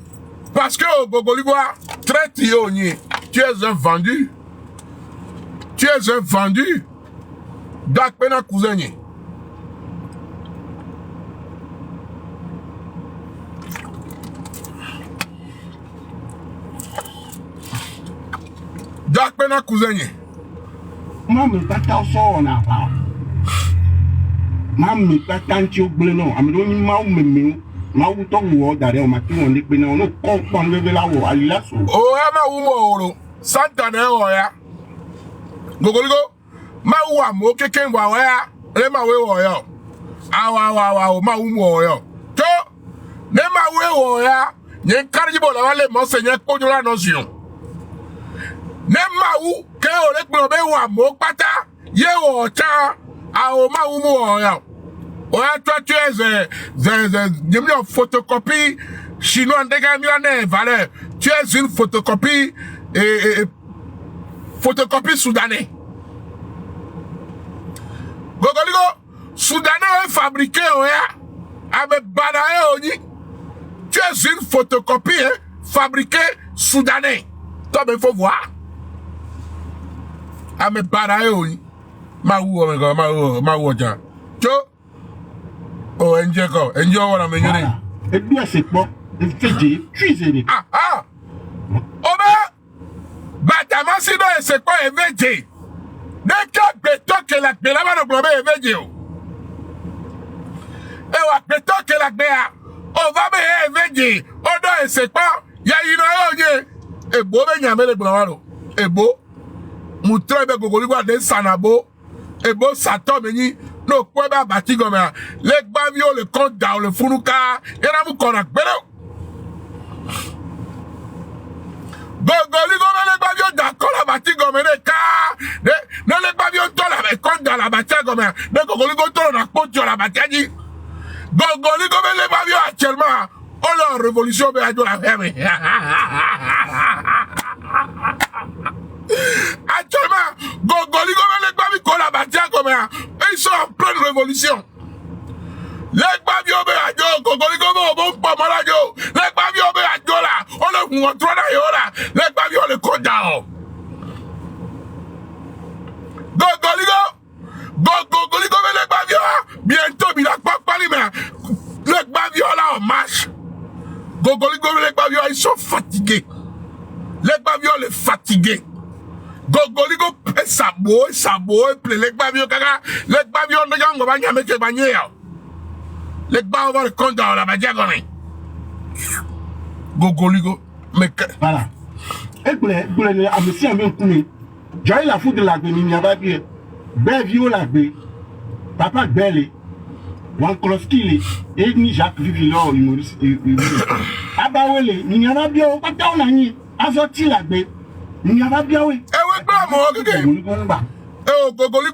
Parce que au Gogoligoa, très tioni, tu es un vendu. Tu es un vendu. Dak pena cousin. Dak pena cousin. Maman, pas ta sort en avant. Maman, pas tant que blénon. Amédoni, maou to wo dare o mati won le pe na no ko pon le la wo alila so. O ya ma wu mo oro. Santa na o ya. Gogoligo. Ma wu amo keke wa wa ya. Le ma we wo ya. Awa ma wu mo ya. To ne ma we wo ya. Nye karji bo la wale mo se nye kojo la notion. Ne ma wu ke o le pe be wa mo pata. Ye wo cha. Awo ma wu mo ya. Ouais, toi, tu es une photocopie chinoise, valeur. Tu es une photocopie photocopie soudanais. Gogoligo, soudanais est fabriqué, avec Badae. Tu es une photocopie fabriquée soudanais. Toi, il faut voir. Avec Badae. Ma oh, Njeko, Njo wana menyone. Et bien c'est quoi? Le fait cuisiner. Ah. Oba. Batama sino c'est quoi eveje? Neka beto ke la bela ba no globe eveje o. Ewa beto ke la bea. O va be eveje. Odo c'est quoi? Ya yino yo ye. Ebo be nyame le glawaro. Ebo. Mutre be Gogoligo de sanabo. Ebo sato meni. No, quoi, bah, bâti comme ça. Les bavio, le compte dans le fourouka, et là, vous connaissez. Gogoligo, les bavio, d'accord, la bâti comme ça. Non, les bavio, toi, la compte dans la bâti comme ça. Mais Gogoligo, toi, on a compte sur la bâti. Gogoligo, les bavio, actuellement, on a révolution, mais à la ferme. Actuellement, Gogoligo, les bavio, qu'on la bâti comme ça. Ils sont en pleine révolution. Les babio be ajo, Gogoligo bon pas malajo. Les babio be ajo là, on le montre là yola. Les babio le condao. Gogoligo les babio, bientôt il a pas parlé mais les babio là en marche. Gogoligo les babio ils sont fatigués. Les babio les fatigués. Gogoligo sabo les babio kaka les babio ne gango ba nyame ke banye ya les babio le konda la ba diagone Gogoligo mais voilà et pour les amisi amen kumi joy la foudre la gbe ni aba bi be vio la gbe papa gbele wan kroskile et ni Jacques Vivilo humoriste abawele ni aba bi o pata ona yin azoti la gbe. Ni aba biawe. Ewe gba mo keke. Eh, au Congolais,